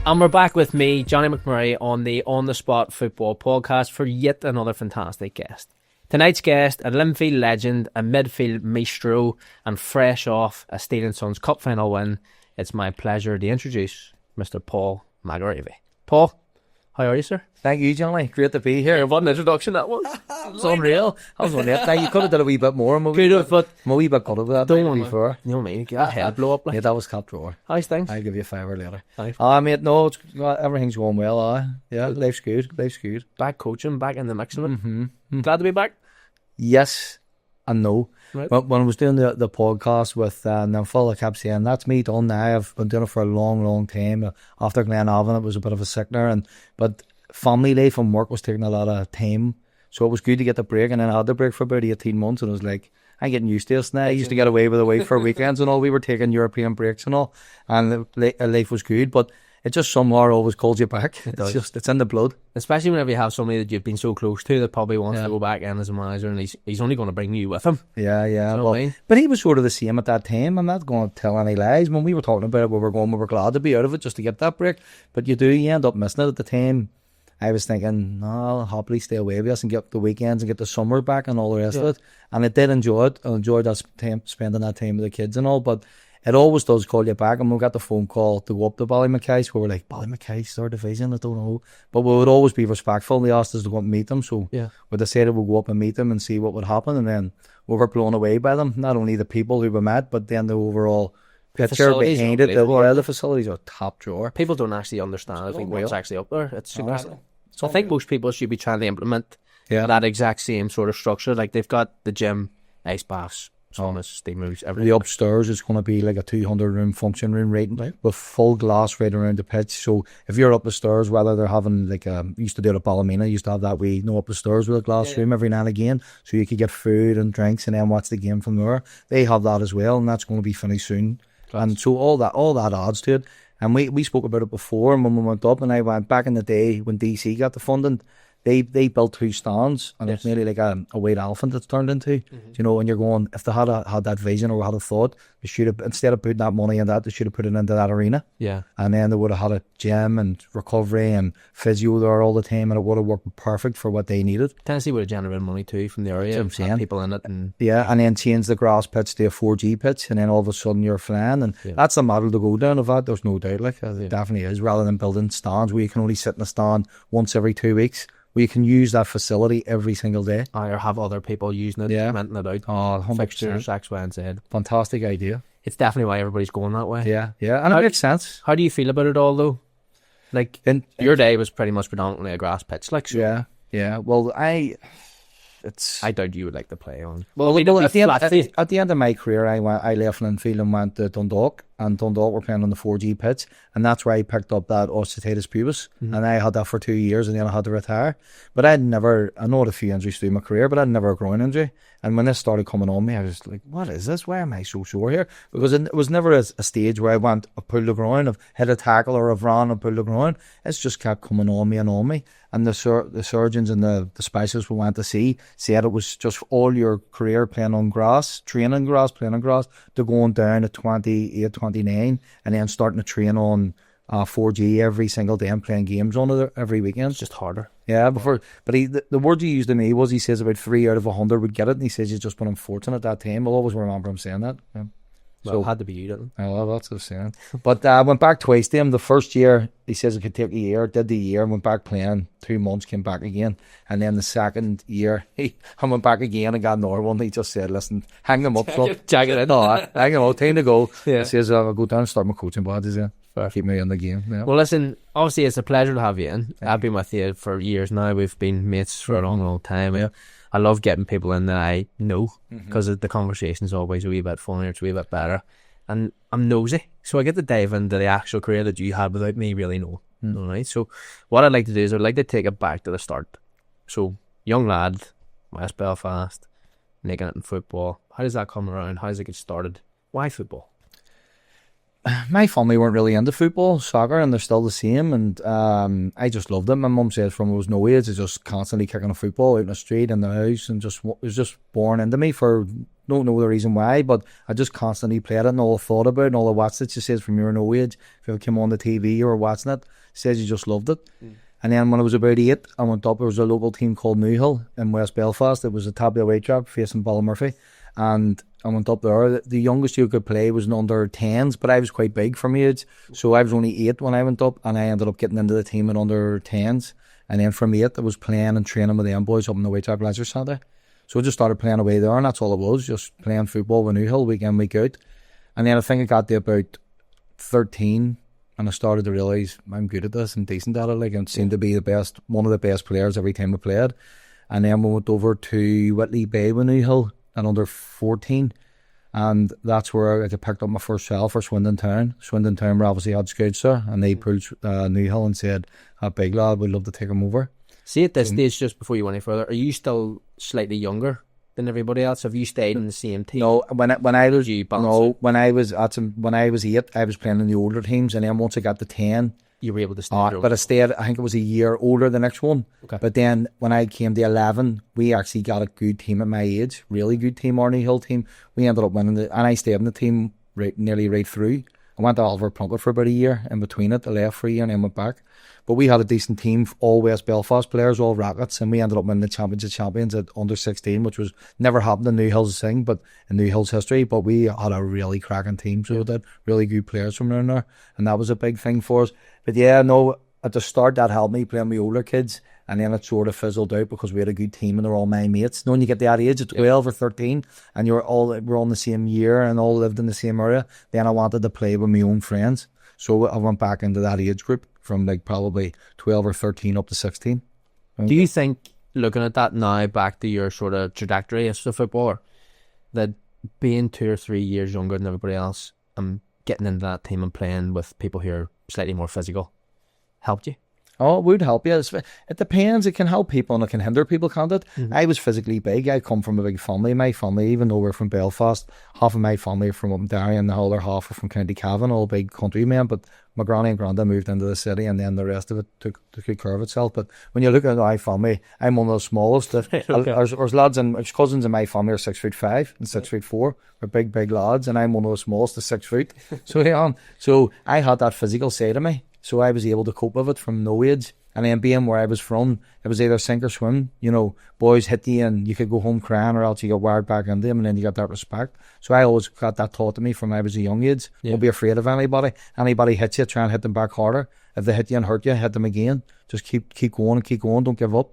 And we're back with me, Johnny McMurray, on the On The Spot Football Podcast for yet another fantastic guest. Tonight's guest, a Linfield legend, a midfield maestro, and fresh off a Steel and Sons Cup final win, it's my pleasure to introduce Mr. Paul McAreavey. Paul, how are you, sir? Thank you, Johnny. Great to be here. What an introduction that was. It's unreal. I was on it. Now, you could have done a wee bit more. I'm a wee bit gutted with that. Don't before. You know what I mean? Get that head blow up. Like. Yeah, that was top drawer. How's things? I'll give you a fiver later. Nice. Mate, no, everything's going well. Yeah, life's good. Back coaching, back in the mix of it. Glad to be back? Yes and no. Right. But when I was doing the podcast with Linfield, I kept saying, that's me done now. I've been doing it for a long time. After Glenavon, it was a bit of a sickener. But family life and work was taking a lot of time. So it was good to get the break. And then I had the break for about 18 months. And I was like, I'm getting used to this now. I used to get away with a week for weekends and all. We were taking European breaks and all. And life was good. But it just somehow always calls you back. It's in the blood. Especially whenever you have somebody that you've been so close to that probably wants to go back in as a manager, and he's only going to bring you with him. Yeah. You know what I mean? But he was sort of the same at that time. I'm not going to tell any lies. When we were talking about it, we were glad to be out of it just to get that break. But you end up missing it at the time. I was thinking, no, I'll happily stay away with us and get the weekends and get the summer back and all the rest of it. And I did enjoy it. I enjoyed that time, spending that time with the kids and all. But it always does call you back. And we got the phone call to go up to Ballymacash. We were like, Ballymacash, third division, I don't know. But we would always be respectful. They asked us to go up and meet them. So we decided we'd go up and meet them and see what would happen. And then we were blown away by them. Not only the people who we met, but then the overall picture behind it. The facilities are top drawer. People don't actually understand, I think, what's actually up there. It's incredible. So I think most people should be trying to implement that exact same sort of structure. Like they've got the gym, ice baths, saunas, steam rooms, everything. The upstairs is going to be like a 200-room function room rating with full glass right around the pitch. So if you're up the stairs, whether they're having like used to do it at Ballymena, used to have that up the stairs with a glass room every now and again, so you could get food and drinks and then watch the game from there. They have that as well, and that's going to be finished soon. And so all that adds to it. And we spoke about it before, and when we went up, and I went back in the day when DC got the funding, they built 2 stands, and it's nearly like a white elephant that's turned into. You know, and you're going, if they had that vision or had a thought, they should have, instead of putting that money in that, they should have put it into that arena. Yeah. And then they would have had a gym and recovery and physio there all the time, and it would have worked perfect for what they needed. Tennessee would have generated money too from the area. That's what I'm saying. People in it. And then change the grass pitch to a 4G pitch, and then all of a sudden you're flying. And that's the model to go down of that, there's no doubt. Like, it definitely is, rather than building stands where you can only sit in a stand once every 2 weeks. Where you can use that facility every single day. Or have other people using it, renting it out. Oh, 100%. Fixtures, X, Y, and Z. Fantastic idea. It's definitely why everybody's going that way. Yeah, and it makes sense. How do you feel about it all, though? Like, your day was pretty much predominantly a grass pitch. Like, so. Yeah. Well, I doubt you would like to play on. Well, at the end of my career, I left Linfield and went to Dundalk, and Dundalk were playing on the 4G pitch, and that's where I picked up that osteitis pubis, and I had that for 2 years, and then I had to retire. But I know a few injuries through my career, but I'd never a groin injury. And when this started coming on me, I was like, what is this? Why am I so sore here? Because it was never a stage where I pulled the groin, I've hit a tackle or I've run and pulled the groin. It's just kept coming on me. And the surgeons and the specialists we went to see said it was just all your career playing on grass, training grass, to going down at 28, 29, and then starting to train on 4G every single day and playing games on it every weekend. It's just harder. Yeah, but the word he used to me was, he says about 3 out of 100 would get it, and he says he's just been unfortunate at that time. I'll always remember him saying that. Yeah. Well, it had to be you, didn't it? Well, that's what I'm saying. But I went back twice to him. The first year, he says it could take a year. Did the year, went back playing 2 months, came back again. And then the second year, I went back again and got another one. He just said, listen, hang them up. Jack it in. Hang them up, time to go. Yeah. He says, I'll go down and start my coaching bodies. Keep me in the game. Yeah. Well, listen, obviously it's a pleasure to have you in. I've been with you for years now. We've been mates for a long time. Yeah. I love getting people in that I know, because the conversation's always a wee bit funnier, it's a wee bit better. And I'm nosy, so I get to dive into the actual career that you had without me really knowing. All right. So what I'd like to do is I'd like to take it back to the start. So young lad, West Belfast, making it in football. How does that come around? How does it get started? Why football? my family weren't really into football, soccer, and they're still the same. And I just loved it. My mum says from I was no age, I just constantly kicking a football out in the street, in the house, and it was just born into me for don't know the reason why, but I just constantly played it and all I thought about it and all I watched it. She says from your no age, if it came on the TV you were watching it, she says you just loved it. And then when I was about 8, I went up. There was a local team called Newhill in West Belfast. It was a tabby away trap facing Ballymacash, and I went up there. The youngest you could play was an under 10s, but I was quite big for my age, so I was only 8 when I went up, and I ended up getting into the team at under 10s. And then from 8, I was playing and training with them boys up in the White Trap Leisure Centre. So I just started playing away there, and that's all it was, just playing football with Newhill week in, week out. And then I think I got to about 13, and I started to realise I'm good at this and decent at it. Like, I seemed to be one of the best players every time I played. And then we went over to Whitley Bay with Newhill at under 14, and that's where I picked up my first shell for Swindon Town. Swindon Town were obviously had scouts there, and they approached Newhill and said, big lad, we'd love to take him over. See, at this stage, just before you went any further, are you still slightly younger than everybody else? Have you stayed in the same team? No, when I was 8, I was playing in the older teams, and then once I got to 10, you were able to stay. But I stayed. I think it was a year older the next one. Okay. But then when I came to 11, we actually got a good team at my age, really good team, Arnie Hill team. We ended up winning and I stayed in the team nearly right through. I went to Oliver Plunkett for about a year in between it. I left for a year and then went back. But we had a decent team, all West Belfast players, all Rockets, and we ended up winning the Championship Champions at under 16, which was never happened in Newhill's thing, but in Newhill's history. But we had a really cracking team, so we did really good players from around there, and that was a big thing for us. But yeah, no, at the start that helped me playing with older kids, and then it sort of fizzled out because we had a good team and they're all my mates. When you get to that age of 12 or 13 and we're all in the same year and all lived in the same area, then I wanted to play with my own friends. So I went back into that age group from like probably 12 or 13 up to 16. Do you think, looking at that now, back to your sort of trajectory as a footballer, that being 2 or 3 years younger than everybody else and getting into that team and playing with people who are slightly more physical helped you? Oh, it would help you. It depends. It can help people and it can hinder people, can't it? Mm-hmm. I was physically big. I come from a big family. My family, even though we're from Belfast, half of my family are from up in Derry and the other half are from County Cavan, all big countrymen. But my granny and granda moved into the city and then the rest of it took good care of itself. But when you look at my family, I'm one of the smallest. Okay. Our lads and our cousins in my family are 6'5" and 6'4". We're big lads, and I'm one of the smallest, 6 foot. So I had that physical side of me. So I was able to cope with it from no age. And then being where I was from, it was either sink or swim. You know, boys hit you and you could go home crying, or else you got wired back into them and then you got that respect. So I always got that taught to me from when I was a young age. Yeah. Don't be afraid of anybody. Anybody hits you, try and hit them back harder. If they hit you and hurt you, hit them again. Just keep going and keep going. Don't give up.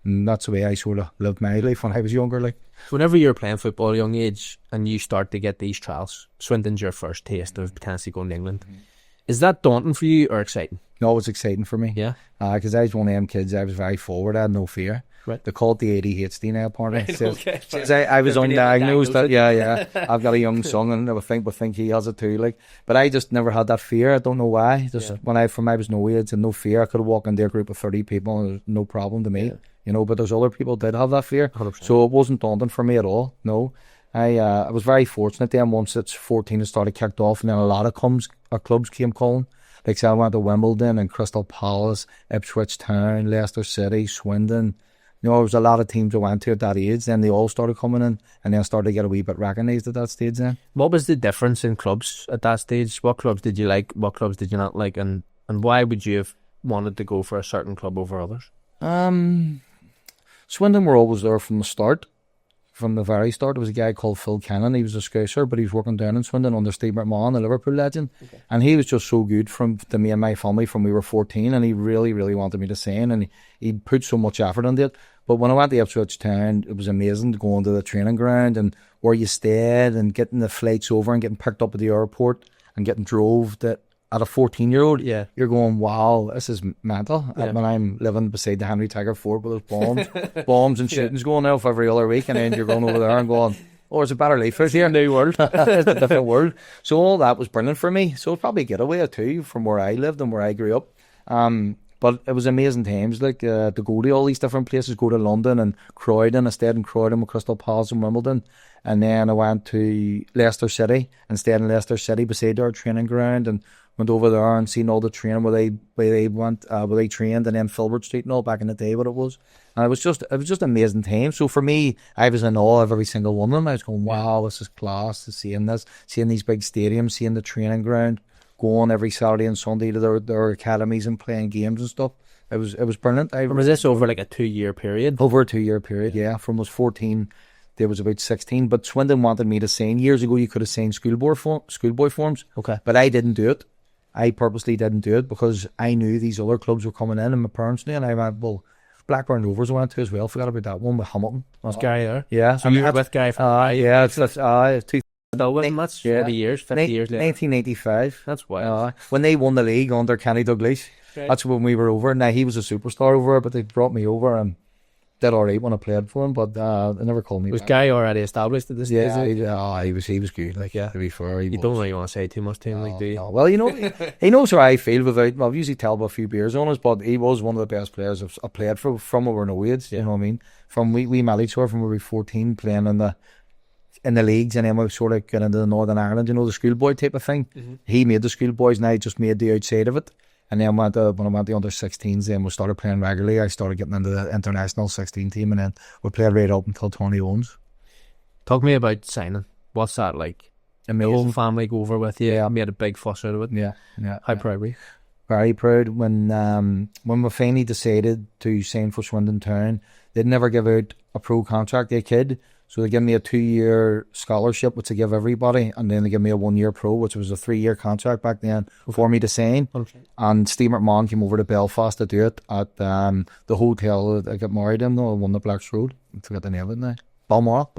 And that's the way I sort of lived my life when I was younger. Like, whenever you're playing football at a young age and you start to get these trials, Swindon's your first taste of potentially going to England. Mm-hmm. Is that daunting for you or exciting? No, it was exciting for me. Yeah. Because I was one of them kids, I was very forward, I had no fear. Right. They called the ADHD now, apparently. Right, okay. Since I was undiagnosed. Yeah. I've got a young son and I think he has it too. Like, but I just never had that fear. I don't know why. When I was no age and no fear, I could walk into a group of 30 people and it was no problem to me. Yeah. You know, but there's other people that did have that fear. 100%. So it wasn't daunting for me at all. No. I was very fortunate then. Once it's 14 it started kicked off, and then a lot of clubs came calling. Like, so I went to Wimbledon and Crystal Palace, Ipswich Town, Leicester City, Swindon. You know, there was a lot of teams I went to at that age. Then they all started coming in, and then started to get a wee bit recognised at that stage then. What was the difference in clubs at that stage? What clubs did you like? What clubs did you not like? And why would you have wanted to go for a certain club over others? Swindon were always there from the start. From the very start, there was a guy called Phil Cannon. He was a Scouser, but he was working down in Swindon under Steve McMahon, the Liverpool legend. Okay. And he was just so good to me and my family from we were 14, and he really, really wanted me to sign, and he put so much effort into it. But when I went to Ipswich Town, it was amazing to go into the training ground and where you stayed and getting the flights over and getting picked up at the airport and getting drove at a 14-year-old, you're going, wow, this is mental. Yeah. When I'm living beside the Henry Tiger Fort with those bombs and shootings going off every other week, and then you're going over there and going, oh, it's a better life out here. New world. It's a different world. So all that was brilliant for me. So it's probably a getaway or two from where I lived and where I grew up. But it was amazing times, like to go to all these different places, go to London and Croydon. I stayed in Croydon with Crystal Palace and Wimbledon. And then I went to Leicester City and stayed in Leicester City beside our training ground and went over there and seen all the training where they trained, and then Filbert Street and all back in the day what it was. And it was just amazing time. So for me, I was in awe of every single one of them. I was going, wow, this is class, to seeing these big stadiums, seeing the training ground, going every Saturday and Sunday to their academies and playing games and stuff. It was brilliant. Was this over like a 2-year period? Over a 2-year period, yeah. From I was 14, there was about 16. But Swindon wanted me to sign. Years ago, you could have signed schoolboy forms. Okay. But I didn't do it. I purposely didn't do it because I knew these other clubs were coming in and my parents knew. And I went, well, Blackburn Rovers I went to as well. Forgot about that one with Hamilton. Was Gary there? Yeah. So you were with Gary for yeah, it's 2000. That's 40 years, 50 years later. 1985. That's wild. When they won the league under Kenny Dalglish, that's when we were over. Now, he was a superstar over, but they brought me over and did all right when I played for him, but they never called me Was back. Gary already established at this stage? Yeah, he was good. Like, yeah, to be fair, you don't really want to say too much to him, like, do you? No. Well, you know, he knows how I feel without. Well, I've usually tell him a few beers on us, but he was one of the best players I played for from we were no age. You know what I mean? From we met each other from we were 14, playing in the leagues, and then we sort of got into the Northern Ireland, you know, the schoolboy type of thing. Mm-hmm. He made the schoolboys, and I just made the outside of it. And then when I went to under 16s, then we started playing regularly. I started getting into the international 16 team, and then we played right up until Tony Owens. Talk to me about signing. What's that like? Amazing. The whole family go over with you. Yeah. Made a big fuss out of it. Yeah. How proud were you? Very proud. When we finally decided to sign for Swindon Town, they'd never give out a pro contract to a kid. So they give me a 2-year scholarship, which they give everybody, and then they give me a 1-year pro, which was a 3-year contract back then for me to sign. Okay. And Steve McMahon came over to Belfast to do it at the hotel that I got married in, though, on the Blacks Road. I forgot the name of it now. Balmoral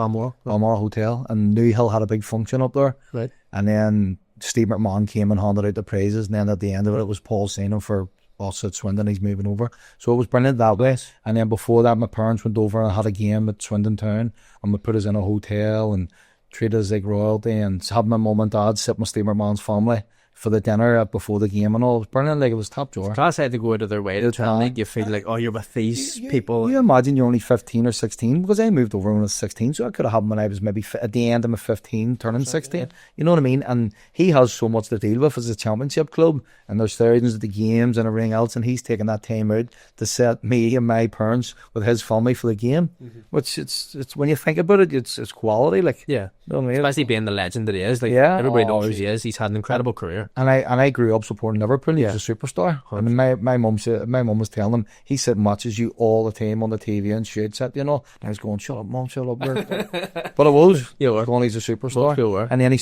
Hotel. And New Hill had a big function up there. Right. And then Steve McMahon came and handed out the prizes, and then at the end of it was Paul signing for us at Swindon. He's moving over, so it was brilliant that way. And then before that, my parents went over and had a game at Swindon Town, and we put us in a hotel and treated us like royalty, and had my mum and dad sit with Steve McMahon's family for the dinner before the game and all. It was brilliant. Like, it was top drawer. Class had to go out of their way to try and make you feel like, oh, you're with these people. You imagine you're only 15 or 16, because I moved over when I was 16, so I could have had him when I was maybe at the end of my 15, turning 16. Yeah. You know what I mean? And he has so much to deal with as a championship club, and there's thousands of the games and everything else, and he's taking that time out to set me and my parents with his family for the game, which it's when you think about it, it's quality. Like, yeah, you know what I mean? Especially being the legend that he is. Like, everybody knows who he is. He's had an incredible career. And I grew up supporting Liverpool. He was a superstar. I mean, my mum was telling him, he sit and watches you all the time on the TV and shoots at, you know. And I was going, shut up, mum, shut up. But it was. Going, he's a superstar. And then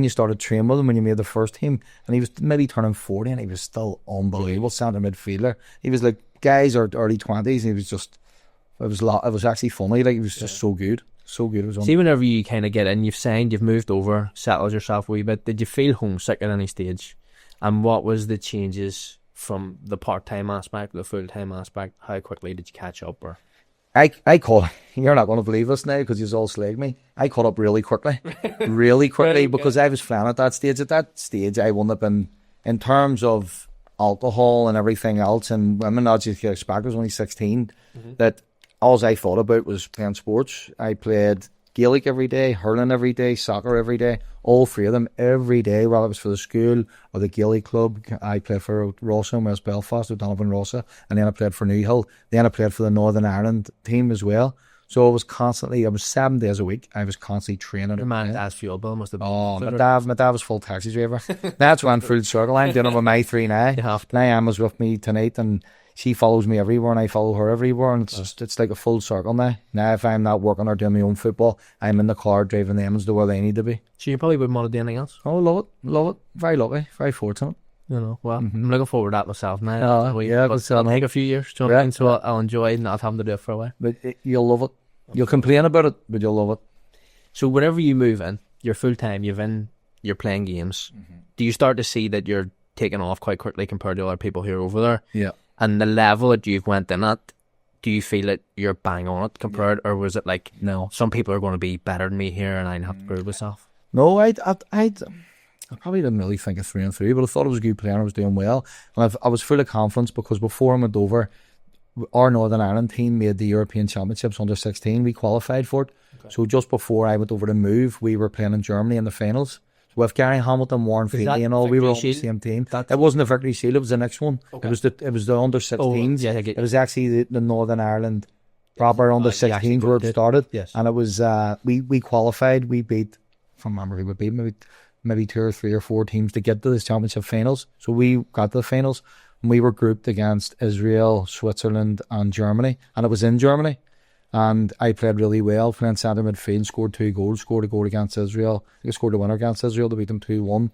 you started training with him when you made the first team. And he was maybe turning 40, and he was still unbelievable centre midfielder. He was like guys or early 20s. And he was just, it was actually funny. Like, he was just so good. So good. It was See, whenever you kind of get in, you've signed, you've moved over, settled yourself a wee bit, did you feel homesick at any stage? And what was the changes from the part-time aspect to the full-time aspect? How quickly did you catch up? Or I caught, you're not going to believe this now because you all slagged me. I caught up really quickly. Because I was flying at that stage. At that stage, I wouldn't have been, in terms of alcohol and everything else, and women, as you can expect, I was only 16, that all I thought about was playing sports. I played Gaelic every day, hurling every day, soccer every day, all three of them every day, whether it was for the school or the Gaelic club. I played for Rossa in West Belfast, Donovan Rossa, and then I played for New Hill. Then I played for the Northern Ireland team as well. So I was 7 days a week. I was constantly training. Your man, dad's fuel bill must have been. Oh, my dad was full taxi driver. That's one full circle. I'm doing it with my three now. Now Emma's with me tonight, and she follows me everywhere, and I follow her everywhere, and it's like a full circle now. Now, if I'm not working or doing my own football, I'm in the car driving them to where they need to be. So you probably wouldn't want to do anything else? Oh, love it. Very lucky, very fortunate. You know, well, I'm looking forward to that myself now. It'll take a few years, do you know what I mean? So I'll enjoy not having to do it for a while. But you'll love it. You'll complain about it, but you'll love it. So whenever you move in, you're full-time, you're playing games, do you start to see that you're taking off quite quickly compared to other people who are over there? Yeah. And the level that you've went in at, do you feel that you're bang on it compared, or was it like, no, some people are going to be better than me here and I have to prove myself? No, I probably didn't really think of 3-3, but I thought I was a good player and I was doing well. And I was full of confidence because before I went over, our Northern Ireland team made the European Championships under 16. We qualified for it. Okay. So just before I went over to move, we were playing in Germany in the finals. With Gary Hamilton, Warren Feely and all, we were on the same team. It wasn't a Victory Shield, it was the next one. Okay. It was the under 16s. Yeah, it was actually the Northern Ireland proper under 16s where it started. Yes. And it was we qualified. We beat, I don't remember who we beat, maybe 2 or 3 or 4 teams to get to the championship finals. So we got to the finals and we were grouped against Israel, Switzerland and Germany. And it was in Germany. And I played really well, playing centre midfield, scored 2 goals, scored a goal against Israel. I scored a winner against Israel to beat them 2-1.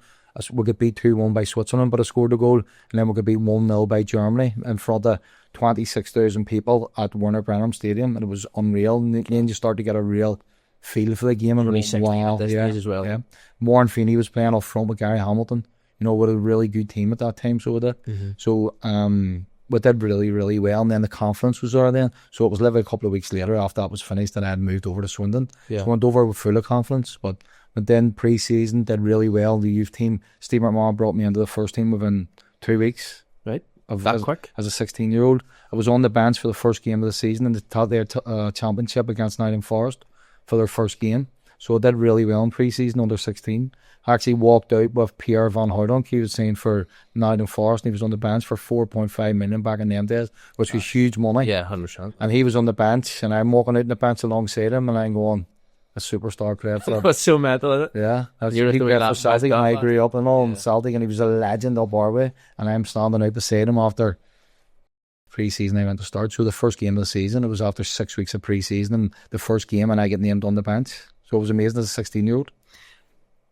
We could beat 2-1 by Switzerland, but I scored a goal. And then we could beat 1-0 by Germany in front of 26,000 people at Werner Brennan Stadium. And it was unreal. And then you start to get a real feel for the game. And wow, yeah, as well. Yeah. Warren Feeney was playing up front with Gary Hamilton. You know, with a really good team at that time. So we did. Mm-hmm. So, we did really, really well, and then the confidence was there then. So it was literally a couple of weeks later after that was finished that I had moved over to Swindon. Yeah. So I went over with full of confidence, but then pre-season did really well. The youth team, Steve McMahon brought me into the first team within 2 weeks. Right, quick? As a 16-year-old. I was on the bench for the first game of the season in the championship against Nottingham Forest for their first game. So I did really well in pre-season under 16. I actually walked out with Pierre Van Hooydonk. He was signed for Nottingham Forest and he was on the bench for 4.5 million back in them days, which was huge money. Yeah, 100%. And he was on the bench and I'm walking out on the bench alongside him and I'm going, a superstar player for That's so mental, isn't it? Yeah. He played for Celtic and I grew up and all in Celtic and he was a legend up our way and I'm standing out beside him after pre-season I went to start. So the first game of the season, it was after 6 weeks of pre-season and the first game and I get named on the bench. So it was amazing as a 16-year-old.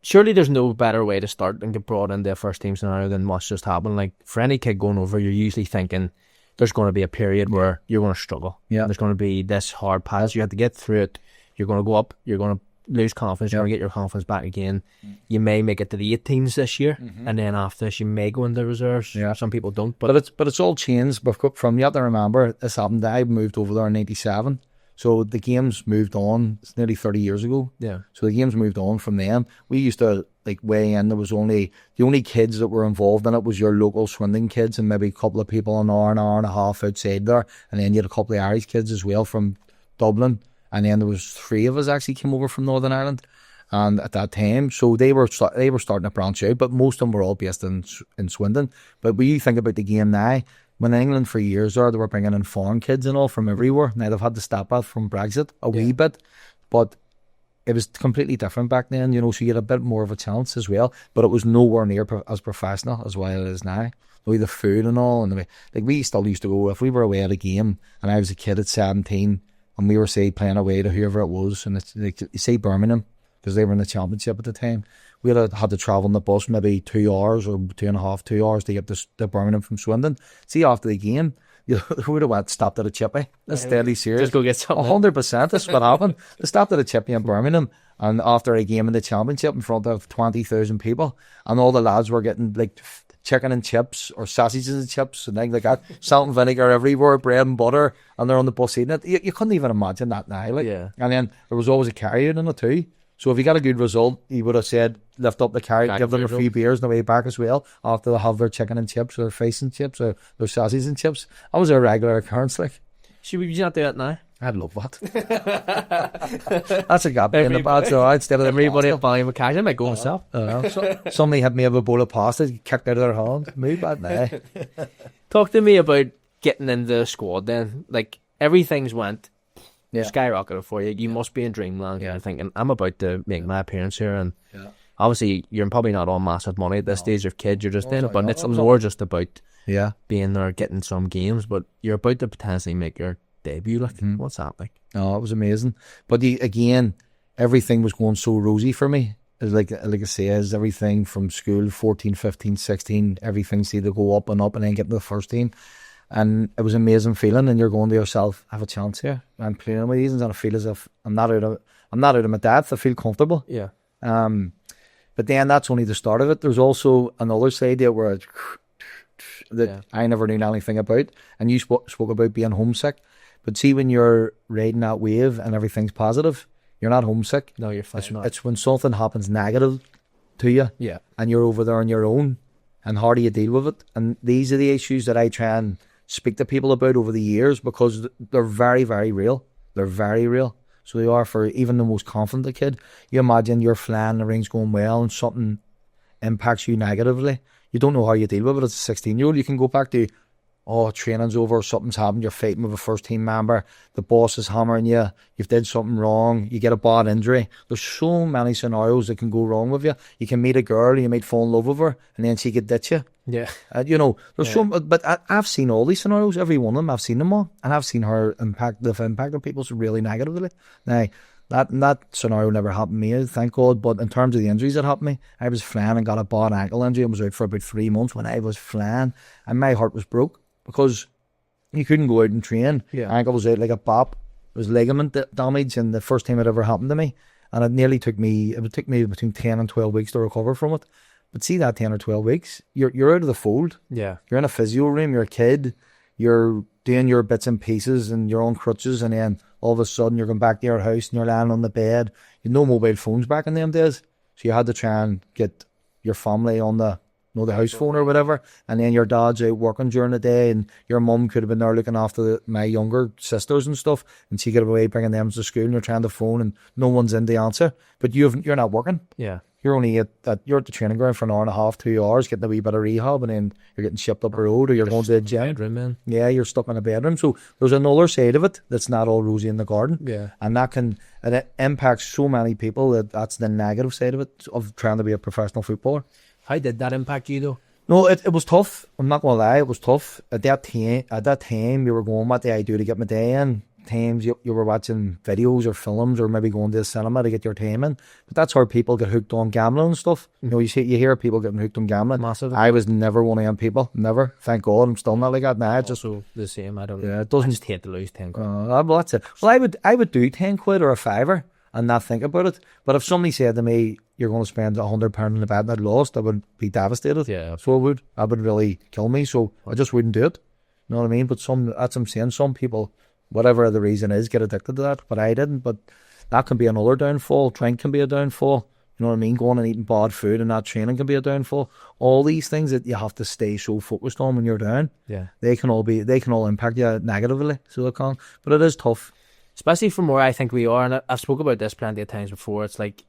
Surely there's no better way to start and get brought into a first team scenario than what's just happened. Like for any kid going over, you're usually thinking there's going to be a period where you're going to struggle. Yeah. There's going to be this hard pass. You have to get through it. You're going to go up. You're going to lose confidence. You're going to get your confidence back again. You may make it to the 18s this year, and then after this, you may go into reserves. Yeah. Some people don't. But it's all changed. From you have to remember, this happened. I moved over there in '97. So the game's moved on. It's nearly 30 years ago. Yeah. So the game's moved on from then. We used to weigh in. There was the only kids that were involved in it was your local Swindon kids and maybe a couple of people an hour and a half outside there. And then you had a couple of Irish kids as well from Dublin. And then there was 3 of us actually came over from Northern Ireland. And at that time, so they were starting to branch out, but most of them were all based in Swindon. But when you think about the game now, when England for years they were bringing in foreign kids and all from everywhere. Now they've had to stop that from Brexit a wee bit, but it was completely different back then, so you had a bit more of a chance as well, but it was nowhere near as professional as what it is now. The food and all, and we still used to go, if we were away at a game and I was a kid at 17 and we were playing away to whoever it was, and it's Birmingham, because they were in the championship at the time. We had to travel on the bus maybe 2 hours or 2 hours to get to Birmingham from Swindon. See, after the game, you would have stopped at a chippy. That's deadly serious. Just go get something. 100%. That's what happened. They stopped at a chippy in Birmingham, and after a game in the championship in front of 20,000 people, and all the lads were getting chicken and chips or sausages and chips and things like that, salt and vinegar everywhere, bread and butter, and they're on the bus eating it. You couldn't even imagine that now. Yeah. And then there was always a carry-out in it too. So if you got a good result, he would have said, lift up the carry, give them a few beers on the way back as well, after they have their chicken and chips, or their face and chips, or their sausage and chips. That was a regular occurrence, Should we not do that now? I'd love that. That's a gap in the bad, so instead of everybody at Ballymacash, I might go myself. Somebody hit me with a bowl of pasta, kicked out of their hand. Me bad now. Talk to me about getting in the squad then. Everything's went skyrocketed for you. You must be in dreamland. Yeah, thinking I'm about to make my appearance here, and obviously you're probably not on massive money at this stage of kids. You're just in it, but it's more just about being there, getting some games. But you're about to potentially make your debut. What's that like? Oh, it was amazing. But again, everything was going so rosy for me. Like I say, is everything from school 14, 15, 16, everything seemed to go up and then get to the first team. And it was an amazing feeling, and you're going to yourself, I have a chance here. I'm playing with these, and I feel as if I'm not out of my depth. I feel comfortable. Yeah. But then that's only the start of it. There's also another side there where I never knew anything about. And you spoke about being homesick. But see, when you're riding that wave and everything's positive, you're not homesick. No, you're fine. It's when something happens negative to you. Yeah. And you're over there on your own. And how do you deal with it? And these are the issues that I try and speak to people about over the years, because they're very, very real. They're very real. So they are for even the most confident kid. You imagine you're flying, the ring's going well, and something impacts you negatively. You don't know how you deal with it as a 16-year-old. You can go back to, training's over, something's happened, you're fighting with a first team member, the boss is hammering you, you've did something wrong, you get a bad injury. There's so many scenarios that can go wrong with you. You can meet a girl, you might fall in love with her, and then she could ditch you. Yeah. There's but I've seen all these scenarios, every one of them, I've seen them all, and I've seen her impact on people really negatively. Now, that scenario never happened to me, thank God, but in terms of the injuries that happened to me, I was flying and got a bad ankle injury and was out for about 3 months when I was flying, and my heart was broke because you couldn't go out and train. Yeah. Ankle was out like a bop. It was ligament damage, and the first time it ever happened to me, and it took me between 10 and 12 weeks to recover from it. But see, that 10 or 12 weeks, you're out of the fold. Yeah. You're in a physio room, you're a kid, you're doing your bits and pieces and you're on crutches, and then all of a sudden you're going back to your house and you're lying on the bed. You had no mobile phones back in them days, so you had to try and get your family on the house phone or whatever, and then your dad's out working during the day, and your mum could have been there looking after my younger sisters and stuff, and she could have been away bringing them to school, and you're trying to phone and no one's in the answer, but you're not working. Yeah. You're only at the training ground for an hour and a half, 2 hours, getting a wee bit of rehab, and then you're getting shipped up the road, or you're going to the gym. Bedroom, man. Yeah, you're stuck in a bedroom. So there's another side of it that's not all rosy in the garden. Yeah. And it impacts so many people that's the negative side of it, of trying to be a professional footballer. How did that impact you though? No, it was tough. I'm not going to lie, it was tough. At that time, you were going, what do I do to get my day in? Times you were watching videos or films, or maybe going to the cinema to get your time in. But that's how people get hooked on gambling and stuff. You hear people getting hooked on gambling. Massive. I was never one of them people. Never. Thank God, I'm still not like that now. Also the same. I don't. Yeah, it doesn't. I just hate to lose 10 quid. Well, that's it. Well, I would do 10 quid or a fiver and not think about it. But if somebody said to me, "You're going to spend £100 on the bet," and I'd lost, I would be devastated. Yeah. So I would really kill me. So I just wouldn't do it. You know what I mean? But that's what I'm saying. Some people, whatever the reason is, get addicted to that, but I didn't. But that can be another downfall. Drink can be a downfall. You know what I mean? Going and eating bad food and not training can be a downfall. All these things that you have to stay so focused on when you're down. Yeah. They can all impact you negatively. So they can. But it is tough. Especially from where I think we are, and I've spoke about this plenty of times before, it's like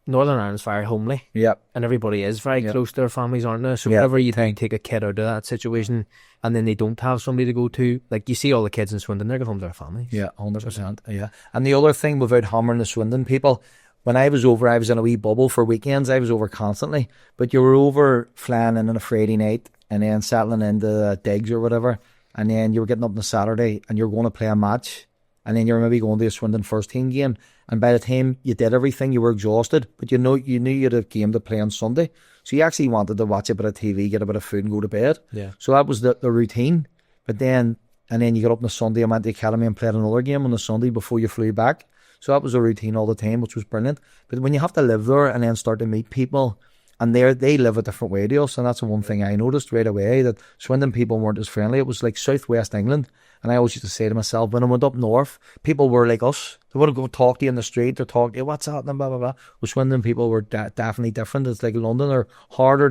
Northern Ireland's very homely. Yeah. And everybody is very close to their families, aren't they? So whenever you take a kid out of that situation and then they don't have somebody to go to, like you see all the kids in Swindon, they're going home to their families. Yeah, 100%. Yeah. And the other thing, without hammering the Swindon people, when I was over, I was in a wee bubble for weekends. I was over constantly. But you were over flying in on a Friday night and then settling into digs or whatever. And then you were getting up on a Saturday and you're going to play a match. And then you're maybe going to a Swindon first team game. And by the time you did everything, you were exhausted. But you knew you had a game to play on Sunday. So you actually wanted to watch a bit of TV, get a bit of food and go to bed. Yeah. So that was the routine. But then you got up on a Sunday and went to the academy and played another game on the Sunday before you flew back. So that was a routine all the time, which was brilliant. But when you have to live there and then start to meet people, and they live a different way to us, and that's the one thing I noticed right away, that Swindon people weren't as friendly. It was like southwest England. And I always used to say to myself, when I went up north, people were like us. They wouldn't go talk to you in the street or talk to you, what's happening, blah, blah, blah. Well, Swindon people were definitely different. It's like London, are harder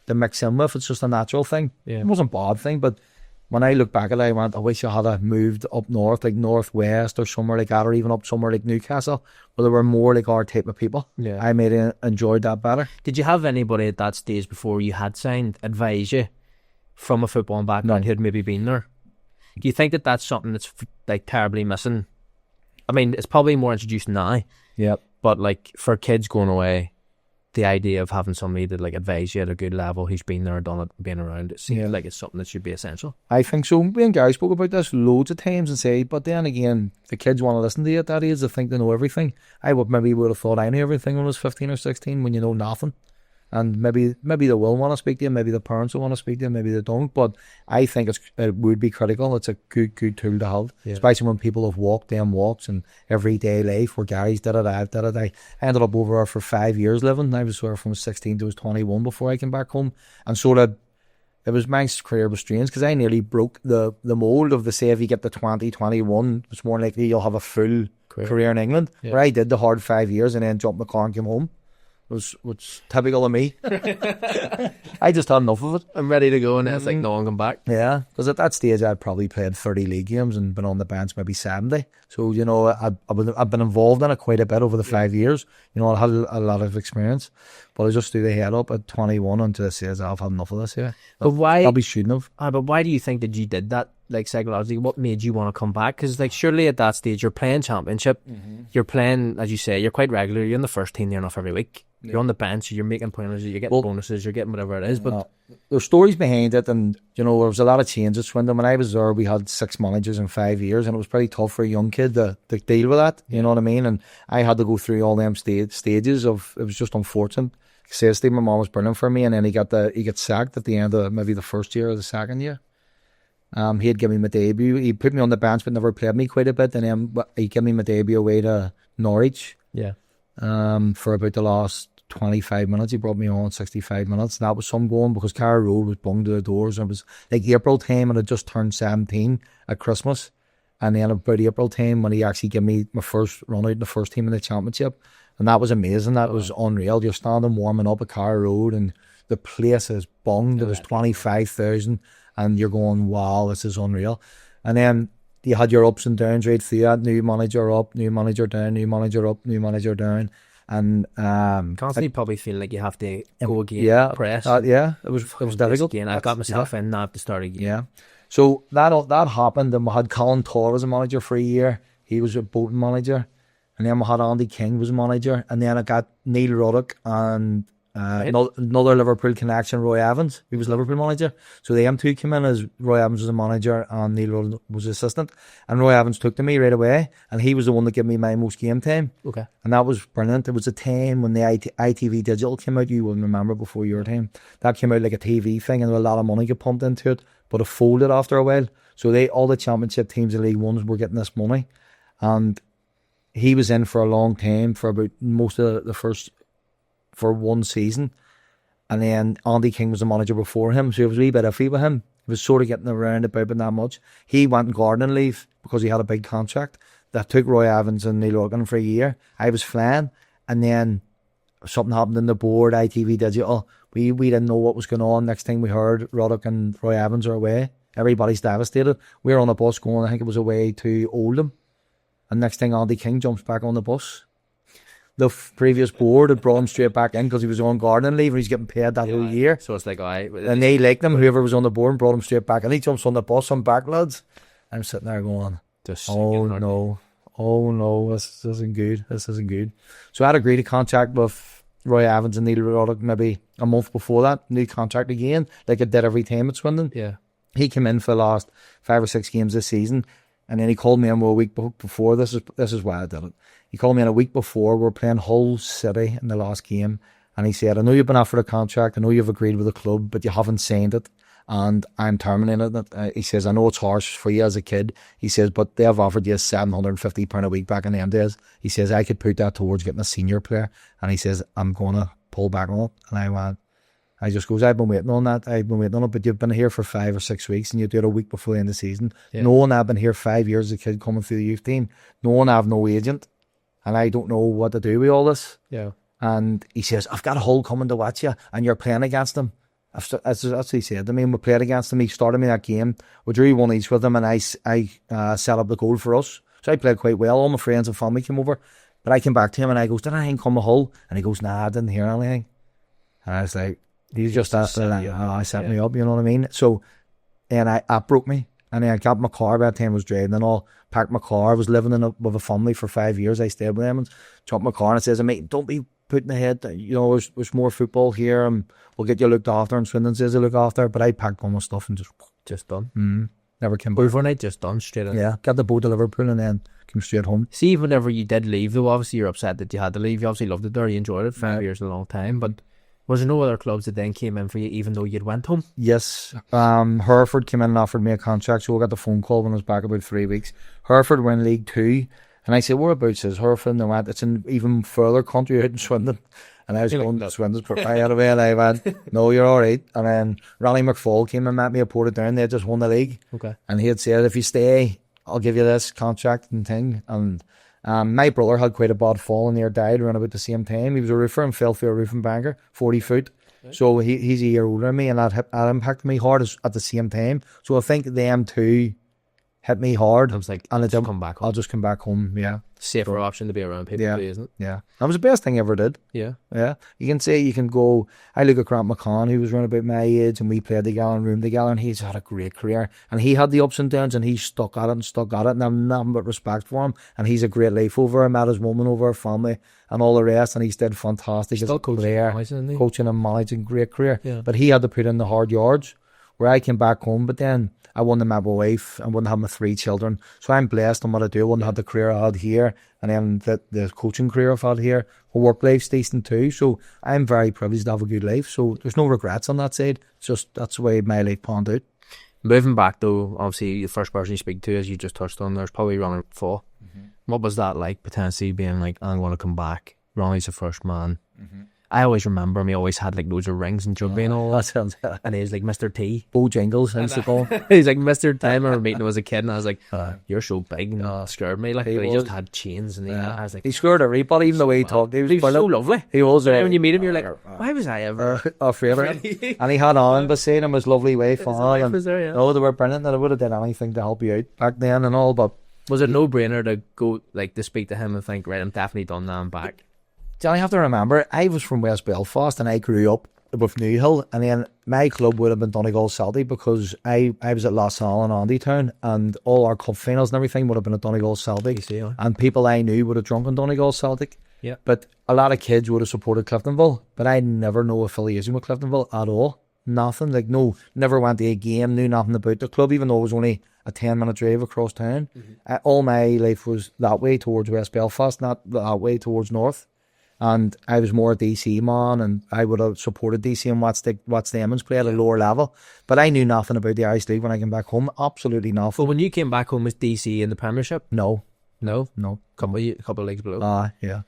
to mix in with. It's just a natural thing. Yeah. It wasn't a bad thing, but when I look back at it, I wish I had moved up north, like northwest or somewhere like that, or even up somewhere like Newcastle, where there were more like our type of people. Yeah. I enjoyed that better. Did you have anybody at that stage before you had signed advise you from a football background who had maybe been there? Do you think that that's something that's like terribly missing? I mean, it's probably more introduced now. Yep. But like for kids going away, the idea of having somebody that like advise you at a good level, who's been there, done it, been around, it seems like it's something that should be essential. I think so. Me and Gary spoke about this loads of times and say, but then again, the kids want to listen to you at that age. They think they know everything. I would have thought I knew everything when I was 15 or 16 when you know nothing. And maybe they will want to speak to you, maybe the parents will want to speak to you, maybe they don't. But I think it would be critical. It's a good tool to have, especially when people have walked them walks and everyday life where Gary's did it, I've did it. I ended up over there for 5 years living. I was there from 16 to 21 before I came back home. And so that it was, my career was strange because I nearly broke the mould of the, say, if you get to 20, 21, it's more likely you'll have a full career in England. Yeah. Where I did the hard 5 years and then jumped in the car and came home. which typical of me. I just had enough of it. I'm ready to go, and it's like no one come back. Yeah, because at that stage I'd probably played 30 league games and been on the bench maybe 70. So, you know, I've been involved in it quite a bit over the 5 years. You know, I had a lot of experience. But I just threw the head up at 21 and just says, I've had enough of this here. But why? Probably shouldn't have. But why do you think that you did that, like, psychologically? What made you want to come back? Because, like, surely at that stage you're playing championship. You're playing, as you say, you're quite regular. You're in the first team there enough every week. You're on the bench, you're making pointers, you're getting bonuses, you're getting whatever it is. But there's stories behind it, and you know, there was a lot of change at Swindon. When I was there, we had 6 managers in 5 years, and it was pretty tough for a young kid to deal with that. You know what I mean? And I had to go through all them stages of, it was just unfortunate. Say Steve McMahon was brilliant for me, and then he got sacked at the end of maybe the first year or the second year. He had given me my debut. He put me on the bench, but never played me quite a bit. And then he gave me my debut away to Norwich. Yeah. For about the last 25 minutes, he brought me on 65 minutes. And that was some going because Carrow Road was bunged to the doors. And it was like April time, and I just turned 17 at Christmas. And then about April time, when he actually gave me my first run out in the first team in the championship. And that was amazing. That was unreal. You're standing warming up at Carrow Road, and the place is bunged. It was 25,000. And you're going, wow, this is unreal. And then you had your ups and downs right through that. New manager up, new manager down, new manager up, new manager down. And constantly probably feeling like you have to go again. Yeah, press. Yeah, it was difficult. Again, I've got myself in, now I have to start again. Yeah. So that happened, and we had Colin Toll as a manager for a year. He was a Bolton manager. And then we had Andy King was a manager. And then I got Neil Ruddock and another Liverpool connection, Roy Evans, who was Liverpool manager. So the M2 came in as Roy Evans was a manager and Neil Ruddock was assistant. And Roy Evans took to me right away, and he was the one that gave me my most game time. Okay. And that was brilliant. It was a time when the ITV Digital came out. You wouldn't remember before your time. That came out like a TV thing, and a lot of money got pumped into it, but it folded after a while. So all the championship teams in League Ones were getting this money. And he was in for a long time, for about most of the first, for one season. And then Andy King was the manager before him, so it was a wee bit iffy with him. He was sort of getting around about, but not much. He went on gardening leave because he had a big contract that took Roy Evans and Neil Ruddock for a year. I was flying, and then something happened in the board, ITV Digital. We didn't know what was going on. Next thing we heard, Ruddock and Roy Evans are away. Everybody's devastated. We were on a bus going, I think it was away to Oldham. And next thing, Andy King jumps back on the bus. The previous board had brought him straight back in because he was on gardening leave and he's getting paid that whole year. So it's like, and they liked him, whoever was on the board, and brought him straight back. And he jumps on the bus, I'm back, lads. I'm sitting there going, oh no, this isn't good. So I had agreed a contract with Roy Evans and Neil Ruddock maybe a month before that. New contract again, like I did every time at Swindon. Yeah. He came in for the last 5 or 6 games this season. And then he called me in a week before. This is why I did it. He called me in a week before. We were playing Hull City in the last game. And he said, I know you've been offered a contract. I know you've agreed with the club, but you haven't signed it. And I'm terminating it. He says, I know it's harsh for you as a kid. He says, but they have offered you £750 a week back in them days. He says, I could put that towards getting a senior player. And he says, I'm going to pull back on it. And I just goes, I've been waiting on that. But you've been here for 5 or 6 weeks and you do it a week before the end of the season. Yeah. Knowing I've been here 5 years as a kid coming through the youth team, knowing I have no agent and I don't know what to do with all this. Yeah. And he says, I've got a Hull coming to watch you and you're playing against them. That's what he said to me. And we played against him. He started me that game. We drew 1 each with him and I set up the goal for us. So I played quite well. All my friends and family came over. But I came back to him and I goes, did anything come to Hull? And he goes, nah, I didn't hear anything. And I was like, he's just after that. I set me up, you know what I mean? So, and I broke me. And then I got my car by the time I was driving and all, packed my car. I was living with a family for 5 years. I stayed with them and jumped my car and it says, mate, don't be putting the head, you know, there's more football here and we'll get you looked after. And Swindon says they look after. But I packed all my stuff and just done. Never came back. Overnight, just done straight in. Yeah, got the boat to Liverpool and then came straight home. See, whenever you did leave, though, obviously you're upset that you had to leave. You obviously loved it there. You enjoyed it. 5 years is a long time. But was there no other clubs that then came in for you, even though you'd went home? Yes. Hereford came in and offered me a contract, so I got the phone call when I was back about 3 weeks. Hereford were in League 2, and I said, whereabouts is Hereford? And they went, it's in even further country out in Swindon. And I was going, Swindon's pretty out of the way, and I went, no, you're all right. And then Raleigh McFall came and met me at Portadown. They had just won the league. Okay. And he had said, if you stay, I'll give you this contract and thing. And My brother had quite a bad fall and near died around about the same time. He was a roofer and fell through a roofing banker, 40 foot. Right. So he's a year older than me, and that impacted me hard at the same time. So I think them two hit me hard. I was like, and come back home. I'll just come back home, yeah. Safer option to be around people, yeah, too, isn't it? Yeah. That was the best thing I ever did. Yeah. Yeah. You can say, you can go, I look at Grant McCann, who was around about my age, and we played together in room together, and he's had a great career. And he had the ups and downs, and he stuck at it, and I've nothing but respect for him. And he's a great life over him, met his woman over her family, and all the rest, and he's did fantastic. He's still coaching and managing, great career. Yeah. But he had to put in the hard yards, where I came back home, but then I wouldn't have met my wife, I wouldn't have my 3 children. So I'm blessed on what I do. I wouldn't have the career I had here, and then the coaching career I've had here. My work life's decent too, so I'm very privileged to have a good life. So there's no regrets on that side. It's just, that's the way my life panned out. Moving back though, obviously the first person you speak to, as you just touched on, there's probably Ronnie Fall. Mm-hmm. What was that like, potentially being like, I'm going to come back, Ronnie's the first man? Mm-hmm. I always remember him, he always had like loads of rings and rugby and all that. Sounds and he was like Mr. T. Bo Jingles, I used to call him. He's like Mr. T. I remember meeting him as a kid, and I was like, you're so big, and scared me. Like, he just had chains, and I was like, he scared everybody, even the way he talked. He was so lovely. He was. When you meet him, you're like, why was I ever afraid of him? And he had on, but seeing him his lovely wife, was there, yeah. No, they were brilliant, and I would have done anything to help you out back then and all. But was it no brainer to go, like, to speak to him and think, right, I'm definitely done now, I'm back? Johnny, you have to remember, I was from West Belfast, and I grew up with Newhill, and then my club would have been Donegal Celtic, because I was at La Salle and Andytown, and all our cup finals and everything would have been at Donegal Celtic, and people I knew would have drunk in Donegal Celtic. Yeah. But a lot of kids would have supported Cliftonville, but I never no affiliation with Cliftonville at all. Nothing. Like, no, never went to a game, knew nothing about the club, even though it was only a 10-minute drive across town. Mm-hmm. All my life was that way towards West Belfast, not that way towards North. And I was more a DC man, and I would have supported DC and watched the Emmons play at a lower level. But I knew nothing about the Irish League when I came back home. Absolutely nothing. But when you came back home, was DC in the Premiership? No. Couple of leagues below. Yeah.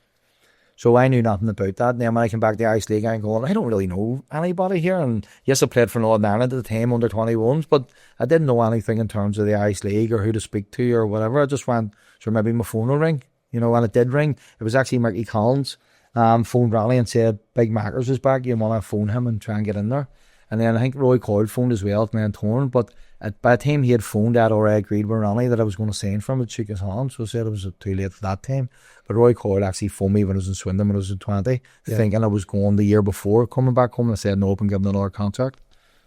So I knew nothing about that. And then when I came back to the Irish League, I'm going, I don't really know anybody here. And yes, I played for Northern Ireland at the time, under 21s, but I didn't know anything in terms of the Irish League or who to speak to or whatever. I just went, sure, maybe my phone will ring. You know, and it did ring. It was actually Marky Collins. Phoned Raleigh and said Big Mackers is back, you want to phone him and try and get in there. And then I think Roy Coyle phoned as well at Glentoran, but by the time he had phoned, I'd already agreed with Raleigh that I was going to sign for him. It shook his hand, so I said it was too late at that time. But Roy Coyle actually phoned me when I was in Swindon when I was in 20, thinking I was going the year before coming back home, and I said no, and give him another contract.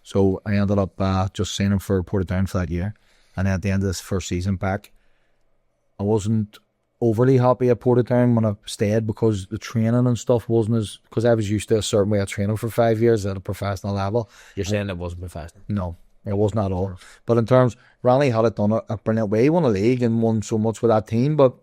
So I ended up just signing for Portadown for that year. And then at the end of this first season back, I wasn't overly happy at Portadown when I stayed, because the training and stuff wasn't as, because I was used to a certain way of training for 5 years at a professional level. You're saying it wasn't professional? No, it wasn't at all. But in terms, Raleigh had it done a brilliant way. He won a league and won so much with that team, but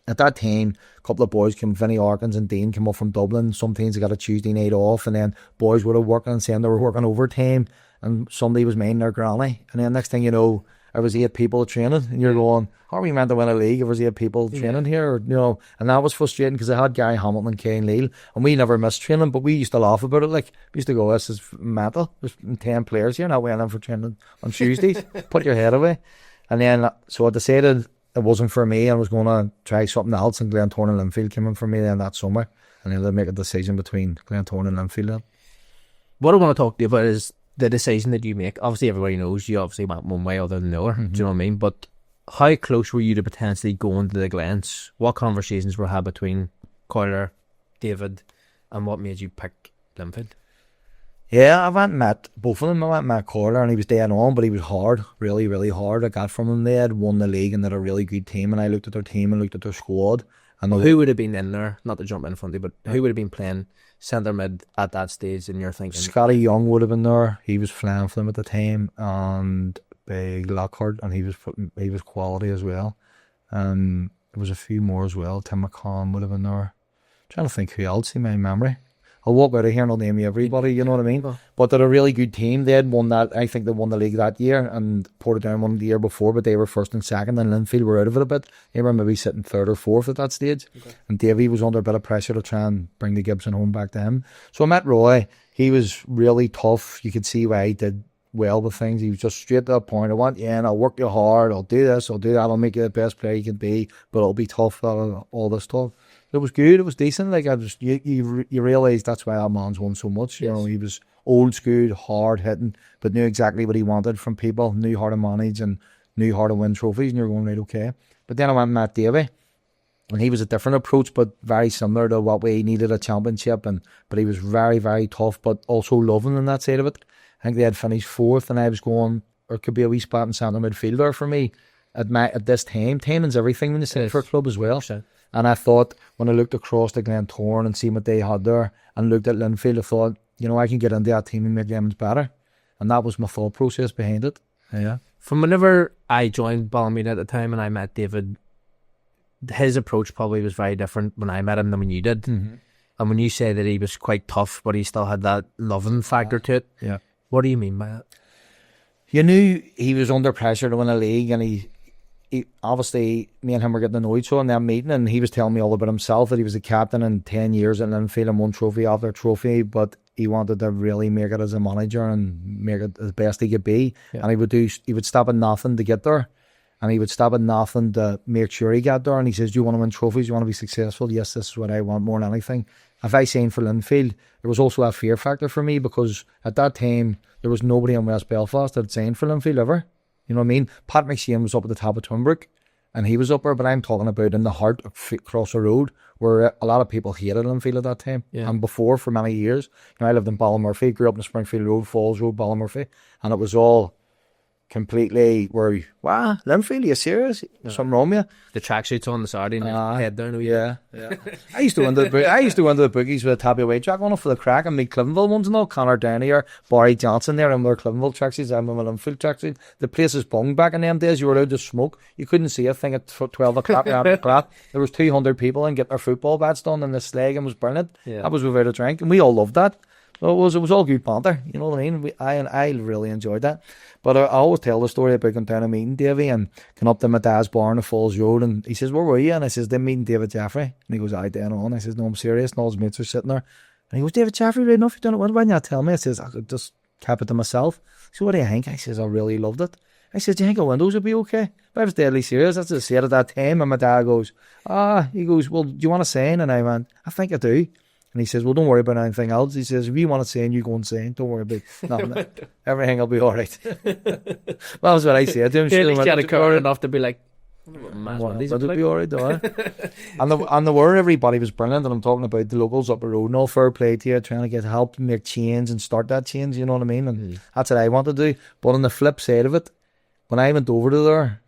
at that time, a couple of boys came, Vinnie Arkins and Dean came up from Dublin. Some teams got a Tuesday night off, and then boys would have working and saying they were working overtime, and somebody was minding their granny. And then next thing you know, there was 8 people training, and you're going, how are we meant to win a league if there's 8 people training here? Or, you know, and that was frustrating, because I had Gary Hamilton and Kane Leal, and we never missed training, but we used to laugh about it. Like, we used to go, this is mental. There's 10 players here, not waiting for training on Tuesdays. Put your head away. And then, so I decided it wasn't for me. I was going to try something else, and Glentoran and Linfield came in for me then that summer. And then I make a decision between Glentoran and Linfield then. What I want to talk to you about is the decision that you make. Obviously, everybody knows you obviously went one way other than the other. Mm-hmm. Do you know what I mean? But how close were you to potentially going to the Glens? What conversations were had between Coiler, David, and what made you pick Linfield? Yeah, I went and met both of them. I went and met Coiler, and he was dead on, but he was hard, really, really hard. I got from him. They had won the league and they had a really good team, and I looked at their team and looked at their squad. And who would have been in there, not to jump in front of you, but who would have been playing centre mid at that stage in your thinking? Scotty Young would have been there. He was flying for them at the time, and Big Lockhart, and he was quality as well. There was a few more as well. Tim McCann would have been there. I'm trying to think who else in my memory. I'll walk out of here and I'll name you everybody, you know what I mean? But they're a really good team. They had won that, I think they won the league that year, and Portadown won the year before, but they were first and second, and Linfield were out of it a bit. They were maybe sitting 3rd or 4th at that stage. Okay. And Davey was under a bit of pressure to try and bring the Gibson home back to him. So I met Roy. He was really tough. You could see why he did well with things. He was just straight to the point. I want you in, I'll work you hard, I'll do this, I'll do that, I'll make you the best player you can be, but it'll be tough, all this stuff. It was good, it was decent. Like, you realise that's why that man's won so much. You know, he was old school, hard hitting, but knew exactly what he wanted from people, knew how to manage and knew how to win trophies, and you're going, right, okay. But then I went Matt Davey, and he was a different approach, but very similar to what we needed a championship, but he was very, very tough, but also loving on that side of it. I think they had finished 4th, and I was going, or it could be a wee spot in centre midfielder for me at this time. Timing's everything when you say for a club as well. Sure. And I thought, when I looked across the Glentoran and seen what they had there, and looked at Linfield, I thought, you know, I can get into that team and make them better. And that was my thought process behind it. Yeah. From whenever I joined Ballymacash at the time and I met David, his approach probably was very different when I met him than when you did. Mm-hmm. And when you say that he was quite tough, but he still had that loving factor to it, what do you mean by that? You knew he was under pressure to win a league, and he obviously, me and him were getting to know each other in that meeting, and he was telling me all about himself, that he was a captain in 10 years and Linfield and won trophy after trophy, but he wanted to really make it as a manager and make it as best he could be. Yeah. And he would stop at nothing to get there, and he would stop at nothing to make sure he got there. And he says, do you want to win trophies? Do you want to be successful? Yes, this is what I want more than anything. If I signed for Linfield, there was also a fear factor for me, because at that time there was nobody in West Belfast that had signed for Linfield ever. You know what I mean? Pat McShane was up at the top of Twinbrook, and he was up there, but I'm talking about in the heart across the road, where a lot of people hated Linfield at that time. Yeah. And before, for many years, you know, I lived in Ballymurphy, grew up in Springfield Road, Falls Road, Ballymurphy, and it was all completely wow, Linfield, are you serious? Something wrong with you? The tracksuits on the Saturday and head down. Yeah. I used to go into the bookies with a tabby away track on it for the crack, and meet Clivenville ones and all, Conor Downey or Barry Johnson there, and their Clivenville tracksuits, I'm in my Linfield tracksuit. The place is bung back in them days. You were allowed to smoke. You couldn't see a thing at 12 o'clock after crap. There was 200 people and get their football bats done, and the slag and was brilliant. Yeah. That was without a drink, and we all loved that. So it was all good banter, you know what I mean? I really enjoyed that. But I always tell the story about going down and meeting Davey, and going up to my dad's bar on the Falls Road, and he says, where were you? And I says, they're meeting David Jaffrey. And he goes, I down on. I says, no, I'm serious. And all his mates are sitting there. And he goes, David Jaffrey, right enough, you done it. Why didn't you tell me? I says, I could just kept it to myself. So what do you think? I says, I really loved it. I said, do you think the windows would be okay? But I was deadly serious. That's what I said at that time. And my dad goes, he goes, well, do you want to sign? And I went, I think I do. And he says, well, don't worry about anything else. He says, if you want to sign, you go and sign. Don't worry about nothing. Everything will be all right. That was what I said to him. He had a car enough to be like, it'll be all right, though. And the word, everybody was brilliant. And I'm talking about the locals up the road and all, fair play to you, trying to get help, make change and start that change, you know what I mean? And that's what I want to do. But on the flip side of it, when I went over to there,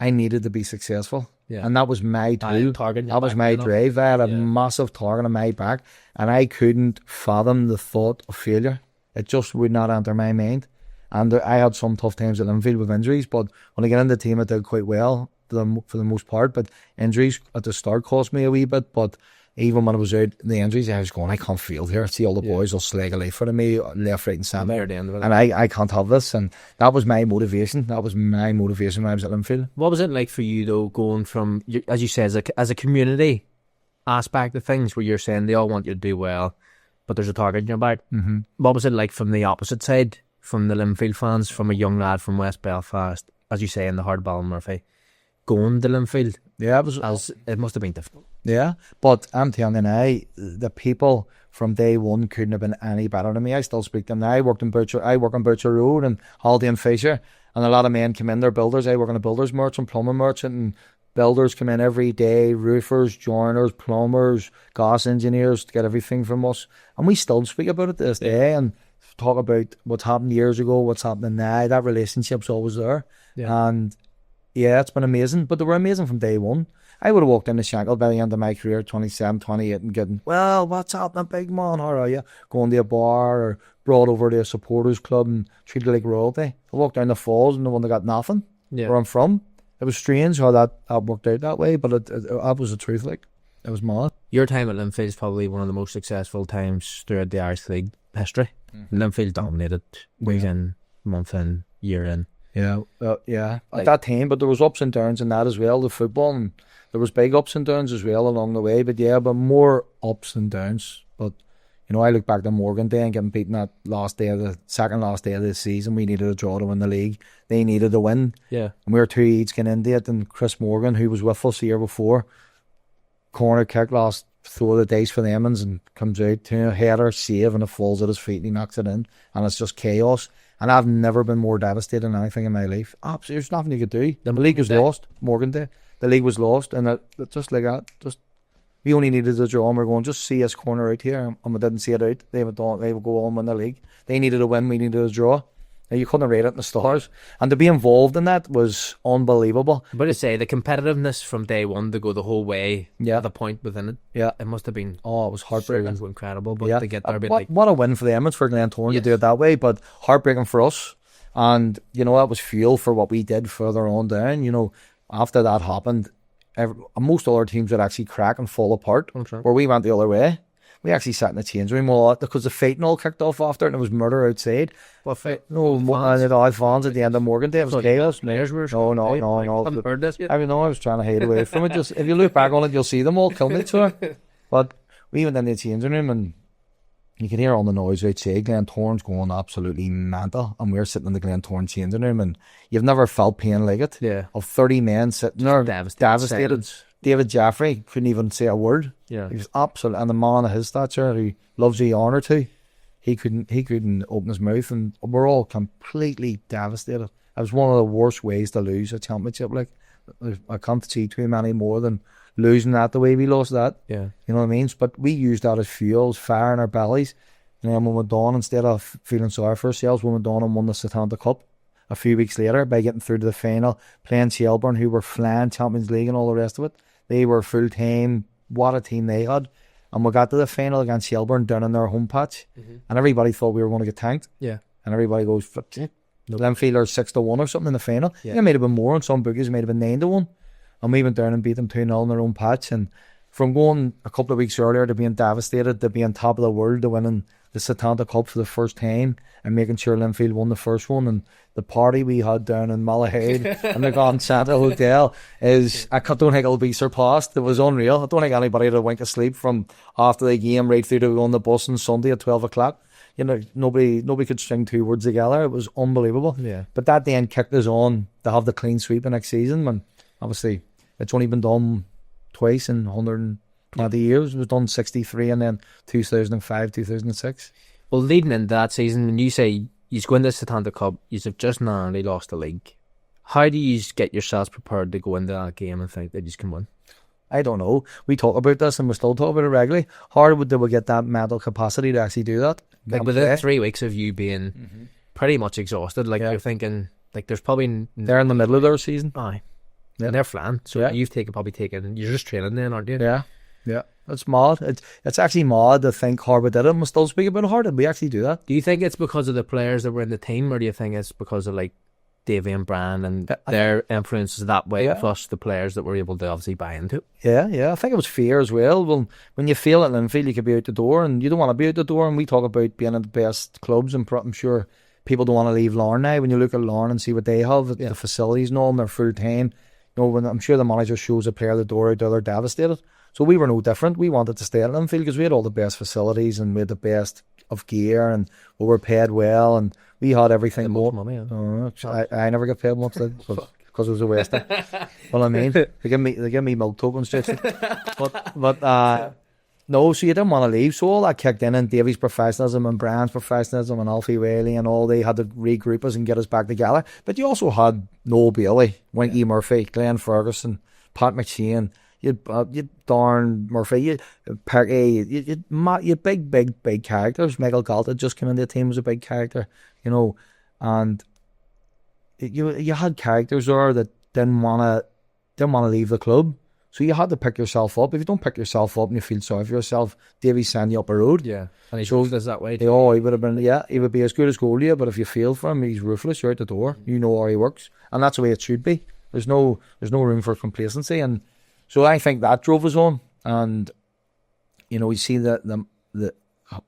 I needed to be successful. Yeah. And that was my tool. That was my drive. I had a massive target on my back, and I couldn't fathom the thought of failure. It just would not enter my mind. And I had some tough times at Linfield with injuries, but when I get into the team, I did quite well for the most part. But injuries at the start cost me a wee bit. But even when I was out, the injuries, I was going, I can't field here. See all the boys will slag a life for me, left, right and centre. And I can't have this. And that was my motivation. That was my motivation when I was at Linfield. What was it like for you, though, going from, as you said, as a community aspect of things, where you're saying they all want you to do well, but there's a target in your back? Mm-hmm. What was it like from the opposite side, from the Linfield fans, from a young lad from West Belfast, as you say, in the heart of Ballymurphy, going to Linfield? Yeah, it must have been difficult. Yeah, but I'm telling you now, the people from day one couldn't have been any better than me. I still speak to them now. I work on Butcher Road and Holiday and Fisher, and a lot of men come in, they're builders. I work on a builder's merchant, plumber merchant, and builders come in every day, roofers, joiners, plumbers, gas engineers, to get everything from us. And we still speak about it to this day and talk about what's happened years ago, what's happening now. That relationship's always there. Yeah. And yeah, it's been amazing. But they were amazing from day one. I would have walked into Shankill by the end of my career, 27, 28, and getting, well, what's happening, big man? How are you? Going to a bar or brought over to a supporters club and treated like royalty. I walked down the Falls and the one that got nothing, where I'm from. It was strange how that worked out that way, but that was the truth. Like, it was mad. Your time at Linfield is probably one of the most successful times throughout the Irish League history. Linfield dominated week in, month in, year in. Yeah, at that time, but there was ups and downs in that as well, the football, and there was big ups and downs as well along the way, but more ups and downs. But You know, I look back to Morgan Day and getting beaten that second last day of the season. We needed a draw to win the league. They needed a win. Yeah. And we were 2 each getting into it. And Chris Morgan, who was with us the year before, corner kick, last throw of the dice for the Emmons, and comes out to a header, save, and it falls at his feet and he knocks it in. And it's just chaos. And I've never been more devastated in anything in my life. Absolutely, there's nothing you could do. The league was lost. Morgan Day. The league was lost. And it just like that, we only needed a draw, and we're going, just see us corner out here, and we didn't see it out. They would go on and win the league. They needed a win, we needed a draw. Now, you couldn't rate it in the stars. And to be involved in that was unbelievable. But to say, the competitiveness from day one to go the whole way, the point within it, it must have been it was heartbreaking. So incredible, but to get there, what a win for the Emmons, for Glentoran to do it that way, but heartbreaking for us. And, you know, that was fuel for what we did further on down. You know, after that happened, most other teams would actually crack and fall apart, where we went the other way. We actually sat in the change room a lot because the fighting all kicked off after it, and it was murder outside. What fight? No, fans at the end of Morgan Day. It was chaos. No. I haven't heard this yet. I was trying to hide away from it. Just if you look back on it, you'll see them all killing each other. But we went in the changing room, and you could hear all the noise outside. Glentoran's going absolutely mental, and we're sitting in the Glentoran changing room, and you've never felt pain like it. Yeah. Of 30 men sitting there, devastated. Silence. David Jaffrey couldn't even say a word. Yeah. He was absolute, and the man of his stature who loves the honour too, he couldn't open his mouth, and we're all completely devastated. It was one of the worst ways to lose a championship. Like, I can't see too many more than losing that the way we lost that. Yeah. You know what I mean? But we used that as fuel, as fire in our bellies. And then we went on, instead of feeling sorry for ourselves, we went on and won the Satanta Cup a few weeks later by getting through to the final, playing Shelbourne, who were flying Champions League and all the rest of it. They were full time. What a team they had. And we got to the final against Shelbourne down in their home patch, and everybody thought we were going to get tanked. Yeah. And everybody goes, Linfield are 6-1 or something in the final. Yeah. It might have been more, and some bookies might have been 9-1. And we went down and beat them 2-0 in their own patch. And from going a couple of weeks earlier to being devastated, to being top of the world, to winning the Satanta Cup for the first time, and making sure Linfield won the first one, and the party we had down in Malahide in the Grand Central Hotel is, I don't think it'll be surpassed. It was unreal. I don't think anybody had a wink of sleep from after the game right through to on the bus on Sunday at 12 o'clock. You know, nobody could string two words together. It was unbelievable. Yeah. But that then kicked us on to have the clean sweep the next season, and obviously it's only been done twice in 120 years. It was done 63 and then 2005, 2006. Well, leading into that season, when you say you go into the Satanta Cup, you have just narrowly lost the league. How do you get yourselves prepared to go into that game and think that you can win? I don't know. We talk about this and we still talk about it regularly. How did we get that mental capacity to actually do that? Like within 3 weeks of you being pretty much exhausted, like you're thinking, like there's probably... They're in the middle of their season. Aye. And they're flying. So you've probably taken, you're just training then, aren't you? Yeah. Yeah. It's mad. It's actually mad to think how we did it, and we still speak about how did we actually do that. Do you think it's because of the players that were in the team, or do you think it's because of like Davey and Brian and their influences that way, plus the players that were able to obviously buy into it? Yeah. I think it was fear as well. Well, when you feel it in Linfield, you could be out the door, and you don't want to be out the door. And we talk about being in the best clubs, and I'm sure people don't want to leave Larne now. When you look at Larne and see what they have, the facilities and all, and they're full time. You know, when I'm sure the manager shows a player the door out there, they're devastated. So we were no different. We wanted to stay at Linfield because we had all the best facilities and we had the best of gear, and we were paid well, and we had everything. More money. I never get paid much because it was a waste. Well, I mean, they give me milk tokens, but no. So you didn't want to leave. So all that kicked in, and Davy's professionalism and Brian's professionalism and Alfie Whaley and all, they had to regroup us and get us back together. But you also had Noel Bailey, Winky Murphy, Glenn Ferguson, Pat McShane. You'd Darren Murphy, you big characters. Michael Galt had just come into the team, was a big character, you know, and you had characters there that didn't want to leave the club. So you had to pick yourself up. If you don't pick yourself up and you feel sorry for yourself, Davy's sending you up a road. Yeah, and he showed us that way. He would have been. Yeah, he would be as good as goalie, but if you feel for him, he's ruthless. You're out the door. You know how he works, and that's the way it should be. There's no room for complacency, and so I think that drove us on. And you know, we see that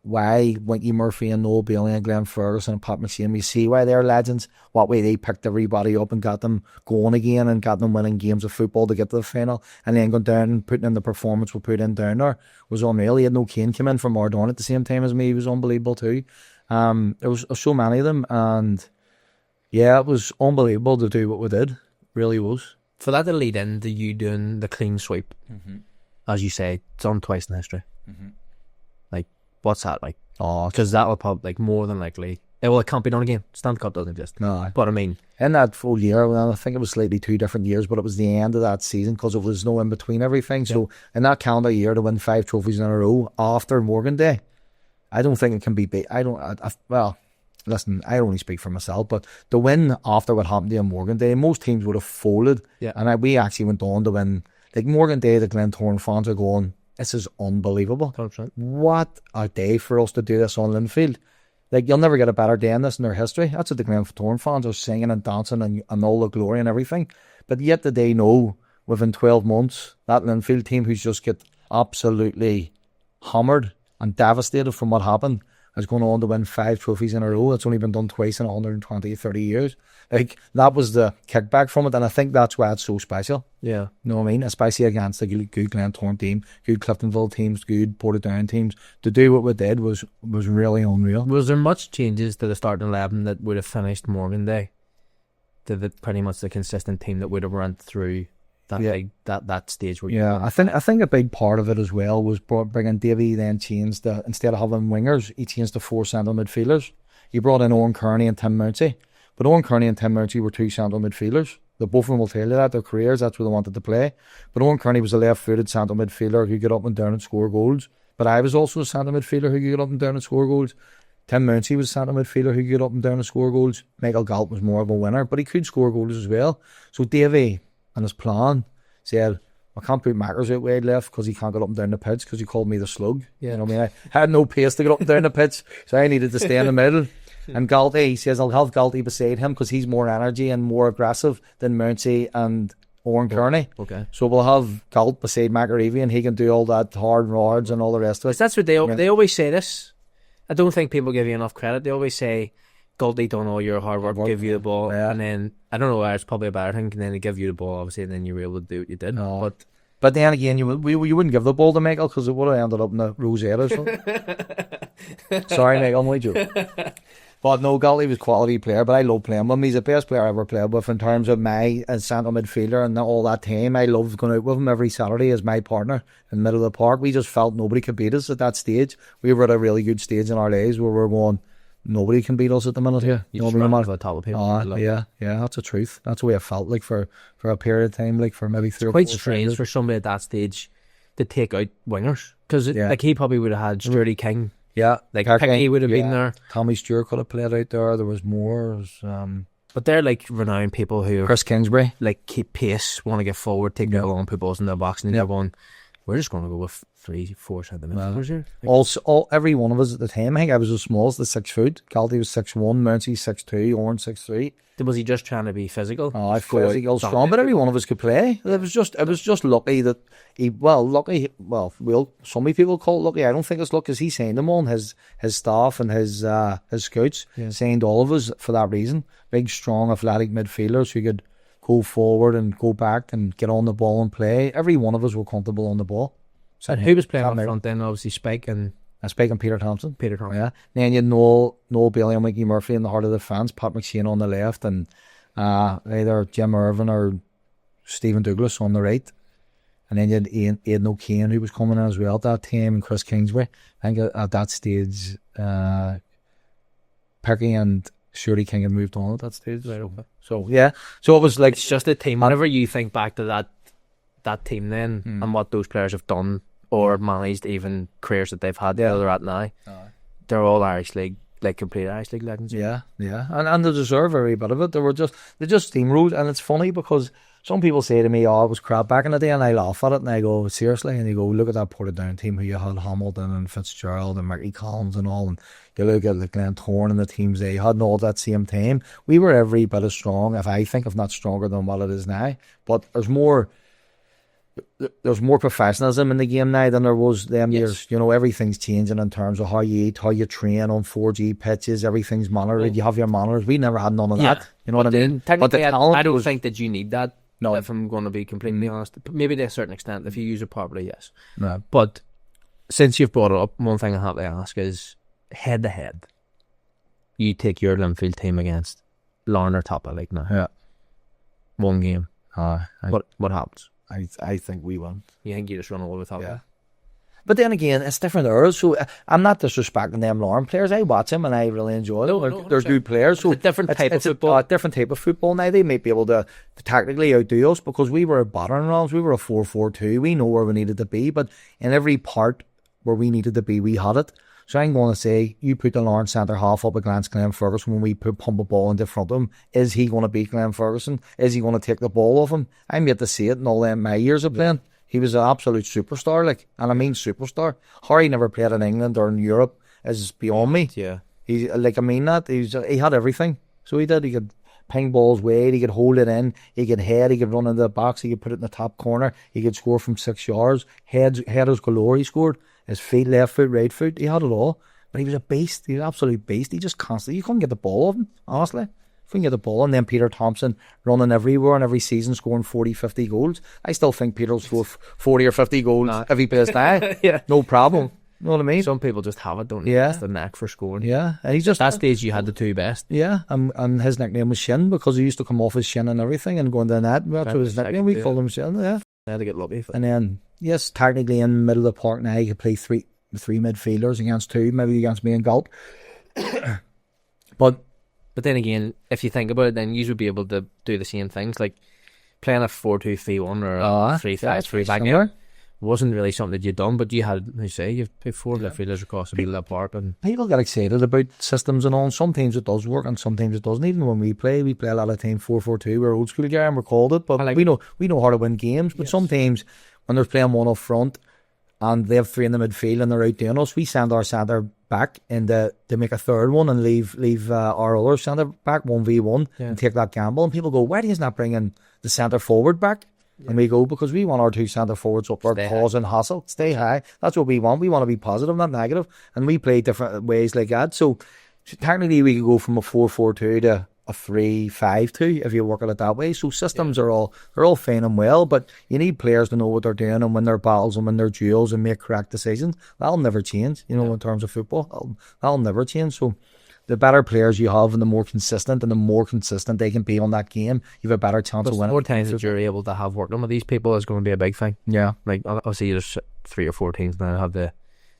why Winky Murphy and Noel Bailey and Glenn Ferguson and Pat McShane, we see why they're legends, what way they picked everybody up and got them going again and got them winning games of football to get to the final, and then going down and putting in the performance we put in down there was unreal. He had no Kane come in from Ardon at the same time as me. He was unbelievable too. There was so many of them, and yeah, it was unbelievable to do what we did. Really was. For that to lead into you doing the clean sweep, as you say, it's done twice in history. Like, what's that like? Oh, because that will probably, like, more than likely, it can't be done again. Stand Cup doesn't exist. no. But I mean, In that full year, well, I think it was slightly 2 different years, but it was the end of that season because there was no in between everything. So in that calendar year to win 5 trophies in a row after Morgan Day, I don't think it can be beat. Well, listen, I only speak for myself, but the win after what happened to you on Morgan Day, most teams would have folded. Yeah. And we actually went on to win. Like Morgan Day, the Glentoran fans are going, this is unbelievable. 100%. What a day for us to do this on Linfield. Like, you'll never get a better day than this in their history. That's what the Glentoran fans are singing and dancing and all the glory and everything. But yet did they know within 12 months, that Linfield team who's just get absolutely hammered and devastated from what happened is going on to win 5 trophies in a row. It's only been done twice in 120, 30 years. Like, that was the kickback from it, and I think that's why it's so special. yeah. You know what I mean? Especially against a good Glentoran team, good Cliftonville teams, good Portadown teams. To do what we did was really unreal. Was there much changes to the starting 11 that would have finished Morgan Day? Did it pretty much the consistent team that would have run through that that stage where Yeah, I think a big part of it as well was bringing Davy. Then changed instead of having wingers, he changed to 4 central midfielders. He brought in Owen Kearney and Tim Mountsie, but Owen Kearney and Tim Mountsie were 2 central midfielders. The both of them will tell you that their careers, that's where they wanted to play. But Owen Kearney was a left-footed central midfielder who got up and down and score goals. But I was also a central midfielder who could get up and down and score goals. Tim Mountsie was a central midfielder who could get up and down and score goals. Michael Galt was more of a winner, but he could score goals as well. So Davy and his plan said, I can't put Mackers out wide left because he can't get up and down the pitch because he called me the slug. Yeah. You know what I mean? I had no pace to get up and down the pitch, so I needed to stay in the middle. And Galty, he says, I'll have Galty beside him because he's more energy and more aggressive than Mountsie and Owen Kearney. Okay. So we'll have Galt beside McAreavey and he can do all that hard rods and all the rest of it. That's what they always say this. I don't think people give you enough credit. They always say, Goldie done all your hard work, give you the ball, and then, I don't know why, it's probably a better thing, and then they give you the ball, obviously, and then you were able to do what you did. No. But then again, you wouldn't give the ball to Michael because it would have ended up in the Rosette or something. Sorry, Michael, my joke. But no, Galty was a quality player, but I love playing with him. He's the best player I ever played with in terms of my central midfielder and all that time. I loved going out with him every Saturday as my partner in the middle of the park. We just felt nobody could beat us at that stage. We were at a really good stage in our lives where we were going, nobody can beat us at the minute here. You know, run to the top of people. Yeah, that's the truth. That's the way it felt like for a period of time, like for maybe 3 or 4 quite strange for somebody at that stage to take out wingers because like he probably would have had Sturdy King. Yeah, like Picky would have been there. Tommy Stewart could have played out there. There was more. But they're like renowned people who Chris Kingsbury, like keep pace, want to get forward, take the ball and put balls in their box, and they're going, we're just going to go with 3-4 centimetres here. Also, every one of us at the time, I think I was as small as the 6 foot. Galty was 6'1", Mountsie 6'2", Owen 6'3". Was he just trying to be physical? Oh, physical, strong, but every one of us could play. It was just lucky that some people call it lucky. I don't think it's lucky because he signed them all. His staff and his scouts signed all of us for that reason. Big, strong, athletic midfielders who could go forward and go back and get on the ball and play. Every one of us were comfortable on the ball. So who was playing on the front then? Obviously Spike and Peter Thompson. Yeah. Then you had Noel Bailey and Winky Murphy in the heart of the fence, Pat McShane on the left, and either Jim Irvin or Stephen Douglas on the right. And then you had Aidan O'Kane who was coming in as well at that time, and Chris Kingsbury. I think at that stage, Perky and Shirley King had moved on at that stage. Right, okay. So yeah, so it was like it's just a team. Whenever you think back to that team then and what those players have done or managed, even careers that they've had, they're at now, they're all Irish League, like complete Irish League legends. Yeah, and they deserve every bit of it. They just steamrolled, and it's funny because some people say to me, "Oh, it was crap back in the day," and I laugh at it, and I go, "Seriously?" And you go, "Look at that Portadown team who you had Hamilton and Fitzgerald and Mickey Collins and all, and you look at the Glentoran and the teams they had and all that same time. We were every bit as strong, if not stronger than what it is now. But there's more." there's more professionalism in the game now than there was them years. You know, everything's changing in terms of how you eat, how you train on 4G pitches. Everything's monitored. You have your monitors. We never had none of that. You know what I mean? But I don't think that you need that. No. If I'm going to be completely honest, maybe to a certain extent, if you use it properly, yes. No. But since you've brought it up, one thing I have to ask is head to head. You take your Linfield team against Larner top of league now. Yeah. One game. What happens? I think we won. You think you just run away with that? Yeah. But then again, it's different eras. So I'm not disrespecting them Lauren players. I watch them and I really enjoy them. They're good players. So it's a different type of football. A different type of football now. They might be able to tactically outdo us because we were a battering rams. We were a 4-4-2. We know where we needed to be. But in every part where we needed to be, we had it. So I'm going to say, you put the Lawrence centre half up against Glenn Ferguson when we pump a ball into front of him. Is he going to beat Glenn Ferguson? Is he going to take the ball off him? I'm yet to see it in all my years of playing. He was an absolute superstar, and I mean superstar. How he never played in England or in Europe is beyond me. Yeah. He had everything. So he did. He could ping balls wide, he could hold it in, he could head, he could run into the box, he could put it in the top corner, he could score from 6 yards, headers galore he scored, his feet, left foot, right foot, he had it all. But he was a beast, he was an absolute beast. He just constantly, you couldn't get the ball off him, honestly. Couldn't get the ball. And then Peter Thompson running everywhere and every season scoring 40, 50 goals. I still think Peter will score 40 or 50 goals if he plays now. Yeah. No problem. You know what I mean? Some people just have it, don't they? Yeah. It's the knack for scoring. Yeah. And he just, at that stage, you had the two best. Yeah. And his nickname was Shin because he used to come off his shin and everything and go into the net. That's what his nickname. We called him Shin. Yeah. I had to get lucky. And then, yes, technically in the middle of the park now, you could play three midfielders against two, maybe against me and Galt. But then again, if you think about it, then you would be able to do the same things, like playing a 4-2-3-1 or a 3-5-3 back in. Wasn't really something that you'd done, but you had, you say, you've put four midfielders across the middle of the park. And people get excited about systems and all, and sometimes it does work and sometimes it doesn't. Even when we play a lot of time 4-4-2, we're old school guy and we're called it, but we know how to win games. But sometimes when they're playing one up front and they have three in the midfield and they're out doing us, we send our centre back and they make a third one and leave our other centre back 1v1 and take that gamble. And people go, why do you not bring in the centre forward back? And we go, because we want our two centre forwards up there causing hassle, stay high. That's what we want. We want to be positive, not negative. And we play different ways like that. So technically we could go from a 4-4-2 to a 3-5-2 if you work at it that way. So systems are all fine and well, but you need players to know what they're doing and win their battles and win their duels and make correct decisions. That'll never change, in terms of football. That'll never change. So the better players you have and the more consistent they can be on that game, you have a better chance of winning. The more times that you're able to have worked on with these people is going to be a big thing. Yeah. Like, obviously there's 3 or 4 teams now that have the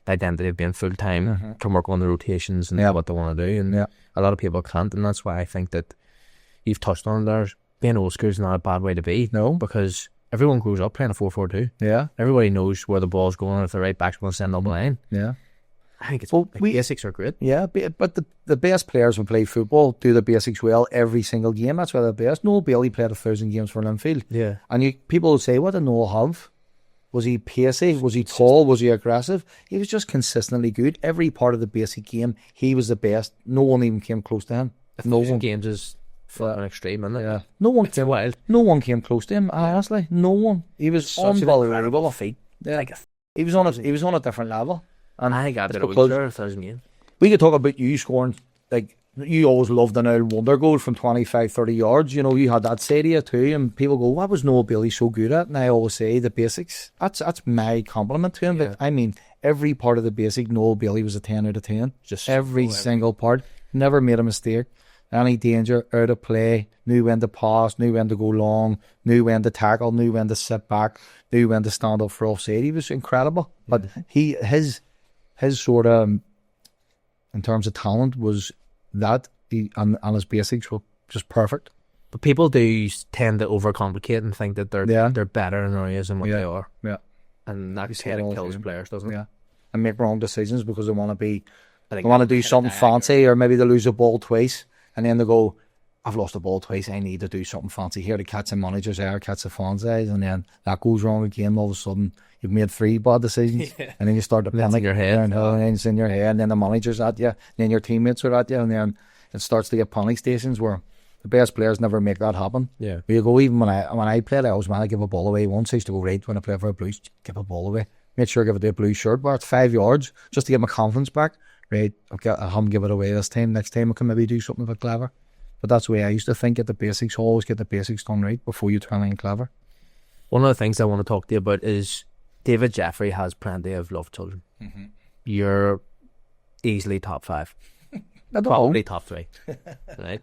identity of being full-time, can work on the rotations and what they want to do, and a lot of people can't, and that's why I think that you've touched on there, being old school is not a bad way to be. No. Because everyone grows up playing a 4-4-2. Yeah. Everybody Everybody knows where the ball's going, if the right back's going to send up the line. Yeah. I think it's basics are great. Yeah, but the best players who play football do the basics well every single game. That's why they're best. Noel Bailey played 1,000 games for Linfield. Yeah. And people will say, what did Noel have? Was he pacey? Was he tall? Was he aggressive? He was just consistently good. Every part of the basic game, he was the best. No one even came close to him. No one games is an extreme, isn't it? Yeah. No one came close to him, honestly. No one. He was unbelievable. Feet. Yeah. He was on a different level. And I got it because 1,000 games. We could talk about you scoring, like, you always loved an old wonder goal from 25, 30 yards. You had that say to you too, and people go, what was Noel Bailey so good at? And I always say the basics. That's my compliment to him. Yeah. But I mean, every part of the basic, Noel Bailey was a 10 out of 10. Just every single part. Never made a mistake. Any danger, out of play, knew when to pass, knew when to go long, knew when to tackle, knew when to sit back, knew when to stand up for offside. He was incredible. But his sort of, in terms of talent, was that, and his basics were just perfect. But people do tend to overcomplicate and think that they're better in areas than what they are. Yeah. And that kind of kills players, doesn't it? Yeah. And make wrong decisions because they want to do something fancy, or maybe they lose a ball twice, and then they go, I've lost the ball twice, I need to do something fancy here to catch the managers there, catch the fans eyes, and then that goes wrong again. All of a sudden, you've made 3 bad decisions, and then you start to panic in your head, and then it's in your head, and then the manager's at you, and then your teammates are at you, and then it starts to get panic stations where The best players never make that happen. Yeah. You go, even when I played, I always wanted to give a ball away. Once I used to go, right, when I play for a Blues, give a ball away. Make sure I give it to a blue shirt bar. It's 5 yards just to get my confidence back. Right, I haven't give it away this time. Next time I can maybe do something a bit clever. But that's the way I used to think. Get the basics. Always get the basics done right before you turn in clever. One of the things I want to talk to you about is David Jeffrey has plenty of love children. Mm-hmm. You're easily top 5. Probably top 3. Right?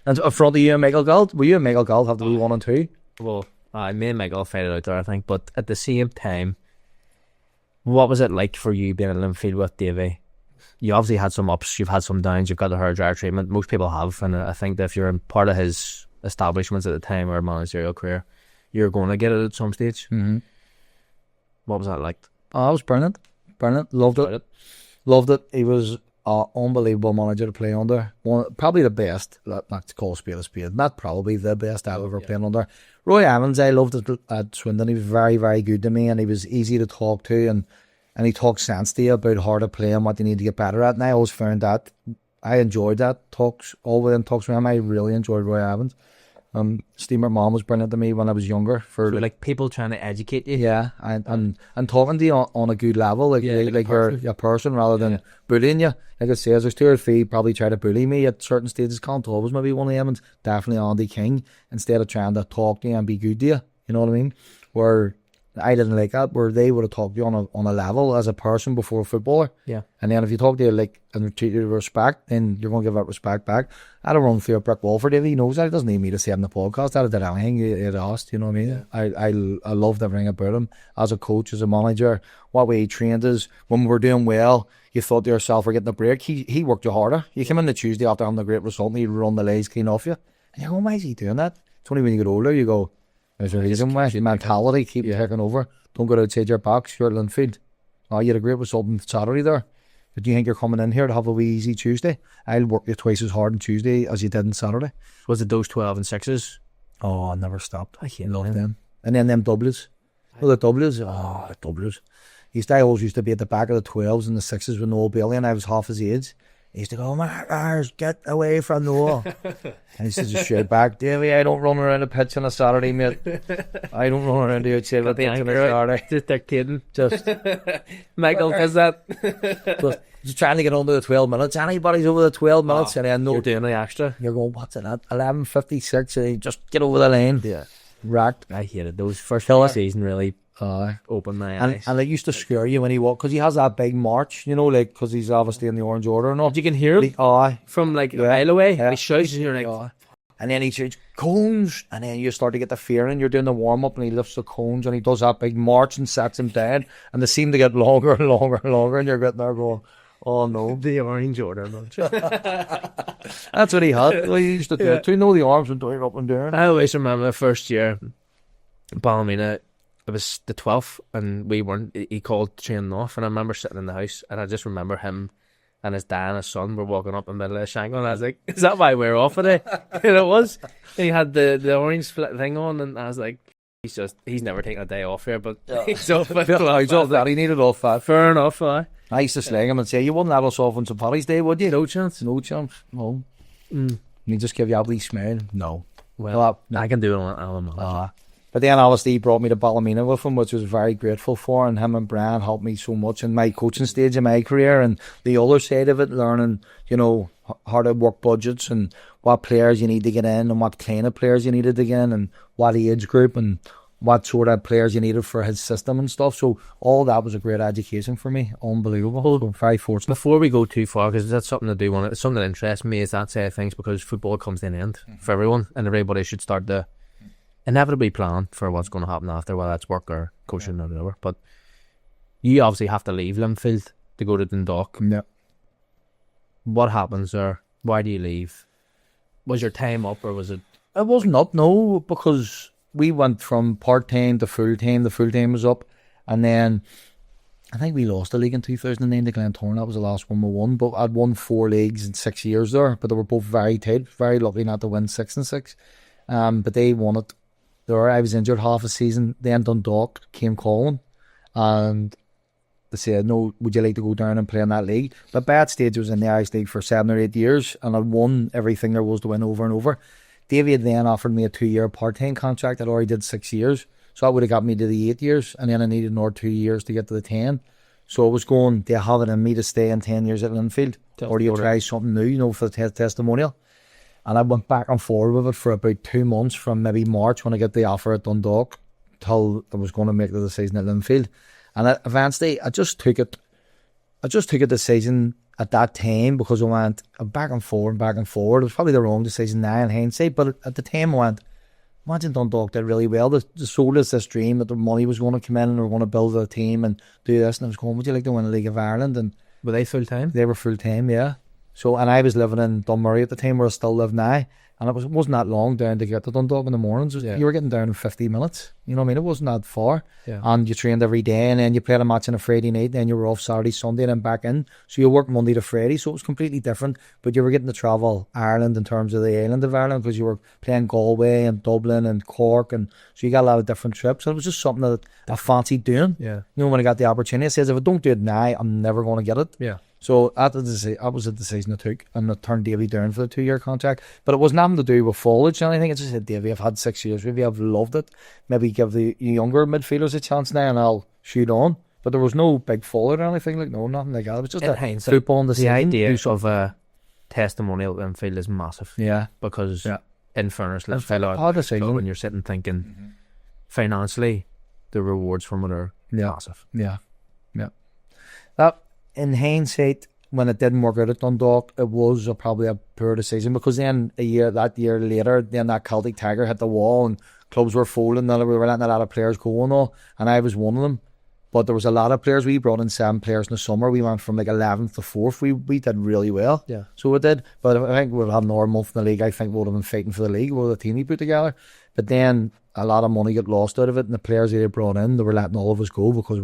And in front of you and Michael Galt, were you and Michael Galt have to be 1 and 2? Well, me and Michael faded out there, I think. But at the same time, what was it like for you being in Linfield with Davey? You obviously had some ups, you've had some downs, you've got the hairdryer treatment. Most people have, and I think that if you're in part of his establishments at the time or managerial career, you're going to get it at some stage. Mm-hmm. What was that like? Oh, it was brilliant. Loved it. He was an unbelievable manager to play under. Probably the best, not to call a spade, not probably the best I've ever played under. Roy Evans, I loved it at Swindon. He was very, very good to me, and he was easy to talk to, and he talked sense to you about how to play and what you need to get better at. And I always found that. I enjoyed that. Talks with him. I really enjoyed Roy Evans. Steve McMahon was brilliant to me when I was younger. For so like people trying to educate you. Yeah, and talking to you on a good level, like you're a person rather than bullying you. Like I say, there's 2 or 3 probably try to bully me at certain stages. Contour was maybe one of them, and definitely Andy King. Instead of trying to talk to you and be good to you, you know what I mean? Where I didn't like that, where they would have talked to you on a level as a person before a footballer. Yeah. And then if you talk to you like and treat you with respect, then you're going to give that respect back. I'd have run through a brick wall for Davey. He knows that. He doesn't need me to say it in the podcast. I'd have done anything he'd asked, you know what I mean? Yeah. I loved everything about him. As a coach, as a manager, what way he trained us. When we were doing well, you thought to yourself, we're getting a break. He worked you harder. You came in the Tuesday after having a great result and he'd run the legs clean off you. And you go, why is he doing that? It's only when you get older, you go, there's a reason why. Your mentality, keep taking over. Don't go outside your box. You're at Linfield. Oh, you had a great result on Saturday there. Do you think you're coming in here to have a wee easy Tuesday? I'll work you twice as hard on Tuesday as you did on Saturday. Was it those 12 and 6s? Oh, I never stopped. I love them. And then them doubles. Well, the doubles. I always used to be at the back of the 12s and the 6s with Noel Bailey, and I was half his age. He used to go, Mars, get away from Noel. And he used to just shout back, Davey, I don't run around the pitch on a Saturday, mate. I don't run around the outside with the pitch on a Saturday. Just dictating. Just. Michael does that. Just trying to get under the 12 minutes. Anybody's over the 12 minutes, and then you're doing the extra. You're going, what's in that? 11:56, and you just get over the lane. Yeah. Racked. I hated those first of the season, really. Open my eyes. And it used to scare you when he walked, because he has that big march, you know, like, because he's obviously in the Orange Order and all. You can hear him from like a mile away. He shouts and you're like, and then he shouts cones, and then you start to get the fear, and you're doing the warm up, and he lifts the cones, and he does that big march and sets him down, and they seem to get longer and longer and longer, and you're getting there going, oh no, the Orange Order. That's what he had. He used to do it too. The arms went down up and down. I always remember the first year, Ballymena. It was the 12th, and he called training off, and I remember sitting in the house, and I just remember him and his dad and his son were walking up in the middle of the shangle, and I was like, is that why we're off today? And it was. And he had the orange thing on, and I was like, he's never taken a day off here, but he's off at 12. He's off that. He needed off that. Fair enough, I used to slang him and say, you wouldn't let us off on St. Paddy's Day, would you? No chance. No. And he just give you a wee smile. No. Well, I can do it on But then obviously he brought me to Ballymena with him, which I was very grateful for, and him and Brian helped me so much in my coaching stage of my career, and the other side of it, learning, you know, how to work budgets and what players you need to get in and what kind of players you needed to get in and what age group and what sort of players you needed for his system and stuff. So all that was a great education for me. Unbelievable. So very fortunate. Before we go too far, because that's something to do, it's something that interests me, is that side of things, because football comes to an end for everyone, and everybody should start to inevitably plan for what's going to happen after, whether that's work or coaching or whatever. But you obviously have to leave Linfield to go to Dundalk. Yeah. What happens there? Why do you leave? Was your time up, or was it? It wasn't up, no, because we went from part-time to full-time. The full-time was up, and then I think we lost the league in 2009 to Glentoran. That was the last one we won, but I'd won 4 leagues in 6 years there, but they were both very tight. Very lucky not to win 6 and 6. But they won it. I was injured half a season. Then Dundalk came calling, and they said, no, would you like to go down and play in that league? But by that stage, I was in the Irish League for 7 or 8 years, and I'd won everything there was to win over and over. Davy had then offered me a 2-year part-time contract. I'd already did 6 years. So that would have got me to the 8 years. And then I needed another 2 years to get to the 10. So I was going, do you have it in me to stay in 10 years at Linfield? Or do you try something new, for the testimonial? And I went back and forward with it for about 2 months, from maybe March when I got the offer at Dundalk till I was going to make the decision at Linfield. And eventually I just took a decision at that time, because I went back and forward. It was probably the wrong decision now in hindsight, but at the time I went, imagine Dundalk did really well. They sold us this dream that the money was going to come in and we were going to build a team and do this. And I was going, would you like to win the League of Ireland? And were they full time? They were full time, yeah. So, and I was living in Dunmurry at the time, where I still live now. And it wasn't that long down to get to Dundalk in the mornings. Yeah. You were getting down in 50 minutes. You know what I mean? It wasn't that far. Yeah. And you trained every day, and then you played a match on a Friday night, then you were off Saturday, Sunday, and then back in. So you worked Monday to Friday, so it was completely different. But you were getting to travel Ireland in terms of the island of Ireland, because you were playing Galway and Dublin and Cork, and so you got a lot of different trips. And it was just something that I fancied doing. Yeah. You know, when I got the opportunity, I says, if I don't do it now, I'm never going to get it. Yeah. So that was a decision I took, and I turned Davy down for the 2-year contract. But it was nothing to do with foliage or anything. I just said, Davy, I've had 6 years with you, I've loved it. Maybe give the younger midfielders a chance now, and I'll shoot on. But there was no big fallout or anything, nothing like that. It was just a football in the idea of a testimonial at Linfield is massive. Yeah. Because in fairness, let's fill out when you're sitting thinking financially, the rewards from it are massive. Yeah. Yeah. That, in hindsight, when it didn't work out at Dundalk, it was probably a poor decision, because then that year later, then that Celtic Tiger hit the wall and clubs were folding, and we were letting a lot of players go and all, and I was one of them. But there was a lot of players. We brought in 7 players in the summer. We went from like 11th to 4th. We did really well. Yeah. So we did. But I think we'll have another month in the league. I think we would have been fighting for the league with the team we put together. But then a lot of money got lost out of it, and the players they brought in, they were letting all of us go because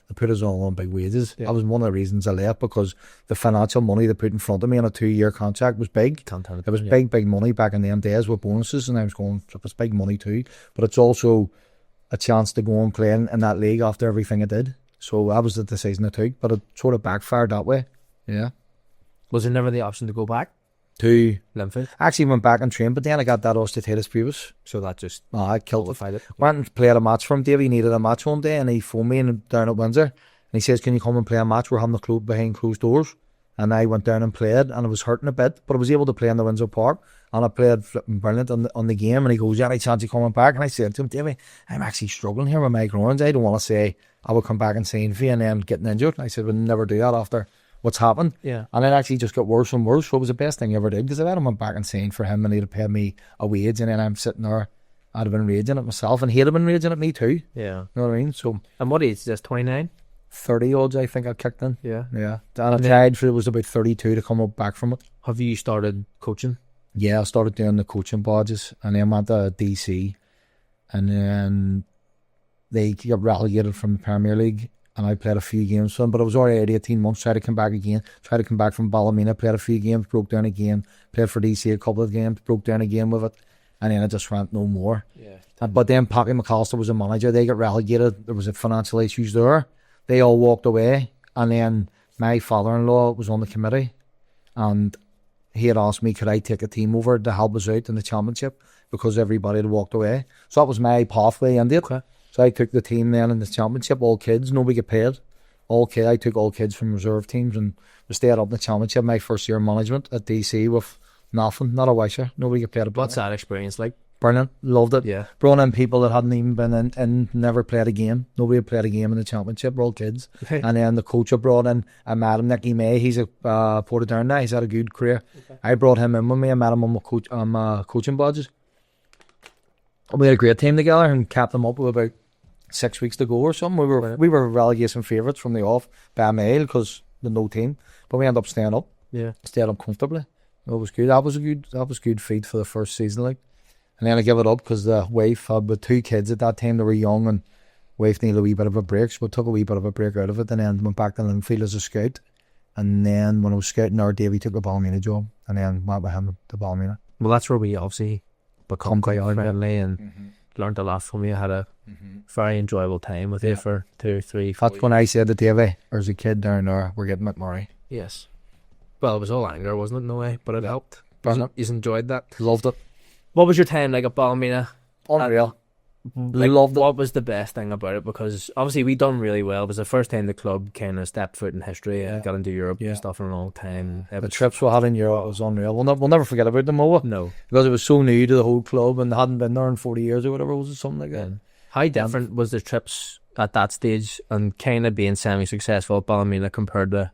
they put us all on big wages. Yeah. That was one of the reasons I left, because the financial money they put in front of me on a 2-year contract was big. It was big money back in them days with bonuses, and I was going, it's big money too. But it's also a chance to go and play in that league after everything I did. So that was the decision I took, but it sort of backfired that way. Yeah. Was there never the option to go back to Linfield? I actually went back and trained, but then I got that osteitis pubis. So that just I killed it. Went and played a match for him. Davey needed a match one day, and he phoned me down at Windsor, and he says, can you come and play a match? We're having the club behind closed doors. And I went down and played, and I was hurting a bit, but I was able to play in the Windsor Park, and I played flipping brilliant on the game. And he goes, any chance you coming back? And I said to him, Davey, I'm actually struggling here with my groins. I don't want to say I will come back and sign for you and then getting injured. And I said, we'll never do that after what's happened. Yeah. And it actually just got worse and worse. So it was the best thing I ever did, because if I had went back and signed for him and he'd have paid me a wage, and then I'm sitting there, I'd have been raging at myself, and he'd have been raging at me too. Yeah. You know what I mean? So. And what age is this, 29? 30 odds, I think I kicked in. Yeah. And I tried for it was about 32 to come up back from it. Have you started coaching? Yeah, I started doing the coaching badges, and then went to DC, and then they got relegated from the Premier League, and I played a few games for them, but I was already 18 months, tried to come back again, tried to come back from Ballymena, played a few games, broke down again, played for DC a couple of games, broke down again with it, and then I just went no more. Yeah. But then Paul McAreavey was a manager, they got relegated, there was a financial issues there. They all walked away, and then my father-in-law was on the committee, and he had asked me, could I take a team over to help us out in the championship, because everybody had walked away. So that was my pathway into it. Okay. So I took the team then in the championship, all kids, nobody get paid. I took all kids from reserve teams, and we stayed up in the championship my first year of management at DC with nothing, not a wisher, nobody get paid a What's that experience like? Brilliant, loved it. Yeah. Brought in people that hadn't even been in, never played a game. Nobody had played a game in the championship. We're all kids. Okay. And then the coach I brought in, I met him, Nicky May. He's a Portadown now. He's had a good career. Okay. I brought him in with me. I met him on my coaching badges. We had a great team together and kept them up with about 6 weeks to go or something. We were relegation favourites from the off by a mile because the no team, but we ended up staying up. Yeah, stayed up comfortably. It was good. That was good feed for the first season, like. And then I gave it up because the wife had with 2 kids at that time. They were young, and wife needed a wee bit of a break, so we took a wee bit of a break out of it, and then went back to Linfield as a scout. And then when I was scouting there, Davey took a Ballymena job, and then went with him to Ballymena. Well, that's where we obviously become quite friendly and learned a lot from you. Had a very enjoyable time with you for 2, 3, 4 That's when I said to Davey, there's a kid down there, we're getting McMurray. Yes. Well, it was all anger, wasn't it, in a way, but it helped. You enjoyed that? Loved it. What was your time like at Ballymena? Unreal. Like, Loved it. what was the best thing about it? Because obviously we done really well. It was the first time the club kind of stepped foot in history. Got into Europe and stuff in a long time. The trips we had in Europe was unreal. We'll never forget about them, will we? No. Because it was so new to the whole club and they hadn't been there in 40 years or whatever, was it, something like that? How different was the trips at that stage and kind of being semi-successful at Ballymena compared to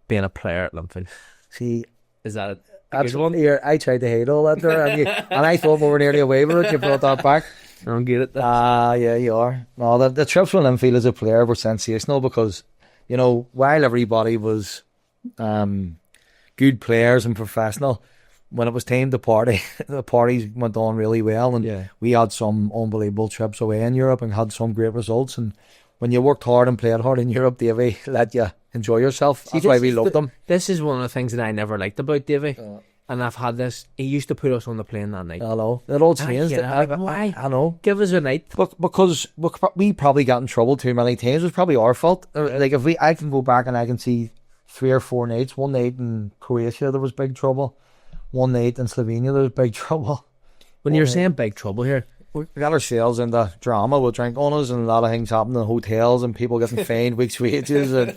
being a player at Linfield? See, is that that's one here. I tried to hate all that there, and I thought we were nearly away with it. You brought that back. I don't get it. Yeah, you are. No, the trips with Linfield as a player were sensational because, you know, while everybody was good players and professional, when it was time to party, the parties went on really well, and we had some unbelievable trips away in Europe and had some great results. And when you worked hard and played hard in Europe, Davey let you enjoy yourself. That's why we loved them. This is one of the things that I never liked about Davey. And I've had this. He used to put us on the plane that night. I know. It all changed. Why? I know. Give us a night. But because we probably got in trouble too many times. It was probably our fault. Like I can go back and I can see 3 or 4 nights. One night in Croatia there was big trouble. One night in Slovenia there was big trouble. When you're saying big trouble here, we got ourselves into drama with drink on us, and a lot of things happened in hotels and people getting fined weeks' wages, and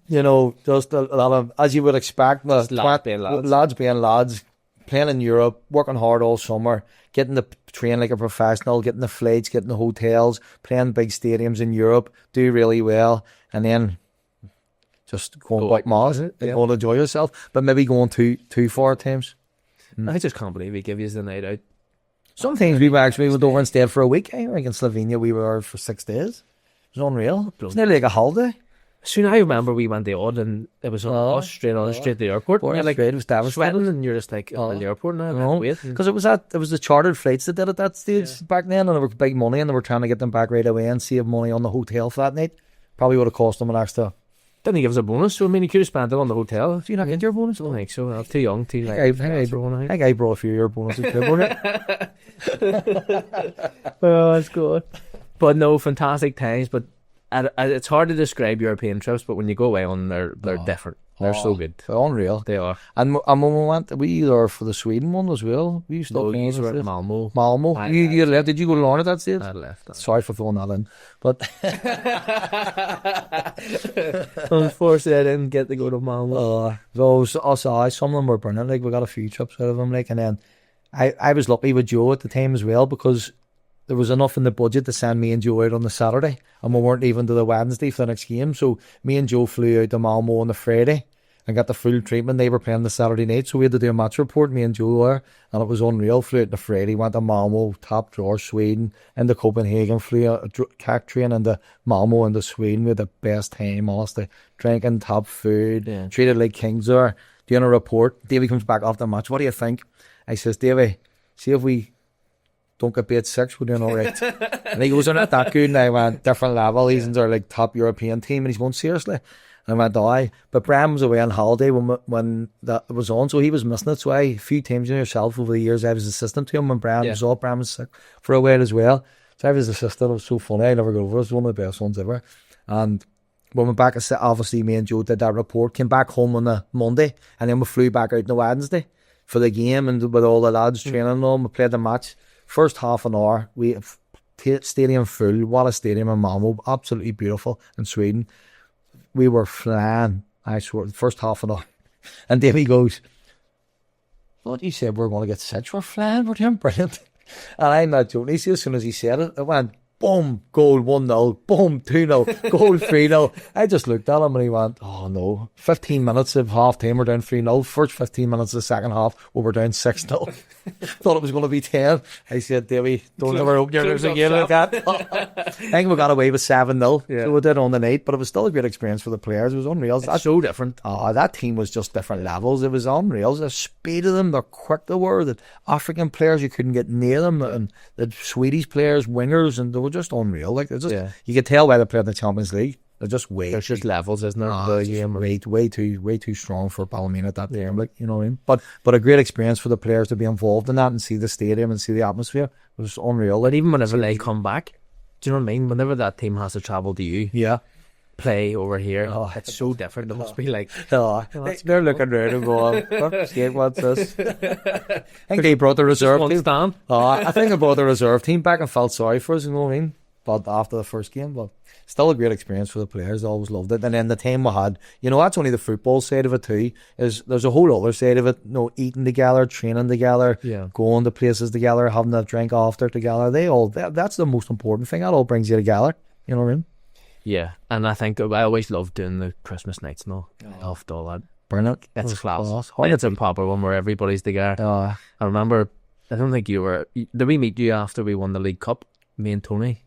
you know, just a lot of, as you would expect, lads being lads, playing in Europe, working hard all summer, getting to train like a professional, getting the flights, getting the hotels, playing big stadiums in Europe, do really well, and then just going back Mars, going to enjoy yourself, but maybe going too far at times. I just can't believe he gave you the night out. Sometimes we actually went over and stayed for a week. I think in Slovenia we were for 6 days. It was unreal. It was nearly like a holiday. Soon I remember we went to Odd and it was straight to the airport. And like, it was sweating and you're just like, the airport now. Because it was the chartered flights that did at that stage back then, and there was big money, and they were trying to get them back right away and save money on the hotel for that night. Probably would have cost them an extra. Didn't he give us a bonus? So I mean, you could have spent it on the hotel. Do you not get your bonus? I don't think so. I'm too young to like. I think I brought a few of your bonuses too. Oh, that's good. But no, fantastic times. But it's hard to describe European trips. But when you go away on, they're different. They're so good. They're unreal. They are. And when we went, we there for the Sweden one as well. We used to were at Malmo. Malmo. You left. Did you go to Lorne at that stage? I left. Sorry for throwing that in, but unfortunately I didn't get to go to Malmo. Some of them were brilliant. Like, we got a few trips out of them. Like, and then I was lucky with Joe at the time as well, because there was enough in the budget to send me and Joe out on the Saturday, and we weren't even to the Wednesday for the next game. So me and Joe flew out to Malmo on the Friday and got the full treatment. They were playing the Saturday night, so we had to do a match report, me and Joe were, and it was unreal. Flew out the Friday, went to Malmo, top drawer, Sweden, into Copenhagen, flew a CAC train into Malmo, into Sweden. We had the best time, honestly. Drinking top food, treated like kings there, doing a report. Davey comes back after the match. What do you think? I says, Davey, see if we don't get beat 6, we're doing all right. And he goes, they're not that good. And I went, different level. These are like top European team. And he's going, seriously? And I went, aye. But Bram was away on holiday when that was on, so he was missing it. So a few times, you know yourself, over the years, I was assistant to him when Bram was off. Bram was sick for a while as well. So I was assistant. It was so funny. I never got over it. It was one of the best ones ever. And when we went back, obviously me and Joe did that report, came back home on the Monday, and then we flew back out on the Wednesday for the game, and with all the lads training and all, we played the match. First half an hour, we stadium full. What a stadium in Malmo, absolutely beautiful in Sweden. We were flying, I swear, the first half an hour. And Davey goes, what you said, we're going to get 6, we're flying, we're doing brilliant. And I'm not joking. He said, as soon as he said it, it went, boom, goal 1-0, boom, 2-0, goal 3-0. I just looked at him and he went, oh no. 15 minutes of half time, we're down 3-0. First 15 minutes of the second half, we were down 6-0. Thought it was going to be 10. I said, Davey, don't ever open your lips again like that. I think we got away with 7-0. Yeah. So we did on the night, but it was still a great experience for the players. It was unreal. That's so different. That team was just different levels. It was unreal. The speed of them, the quick they were, the African players, you couldn't get near them, and the Swedish players, wingers, and they were just unreal. Like, you could tell why they played in the Champions League. They're just There's just levels, isn't there? Way too strong for Ballymena at that time. Like, you know what I mean? But a great experience for the players to be involved in that and see the stadium and see the atmosphere. It was unreal. And even whenever they come back, do you know what I mean? Whenever that team has to travel to you, play over here. Oh, it's so different. It must be like, they're looking around and going, what's this? I think they brought the reserve team. I think they brought the reserve team back and felt sorry for us, you know what I mean? But after the first game, but still a great experience for the players. They always loved it. And then the team we had, that's only the football side of it too. There's a whole other side of it. Eating together, training together, going to places together, having a drink after together. That's the most important thing. That all brings you together. You know what I mean? Yeah, and I think I always loved doing the Christmas nights and all. I loved all that. Brilliant. It's class. It's a proper one where everybody's together. I remember, I don't think you were, did we meet you after we won the League Cup? Me and Tony.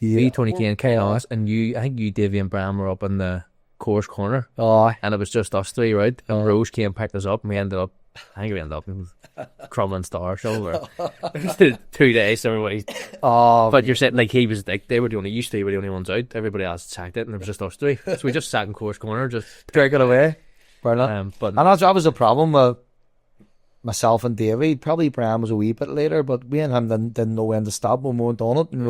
Yeah. Tony Kane, Chaos, and I think you, Davey and Bram were up in the course corner. And it was just us three, right? And Rose came and picked us up, and we ended up in Crumlin Star Show. 2 days, everybody. But you're sitting like he was like they were the only ones out. Everybody else checked it, and it was just us three. So we just sat in course corner, just drinking away. And that was a problem. Myself and Davey, probably Bram was a wee bit later, but we and him didn't know when to stop when we went on it. And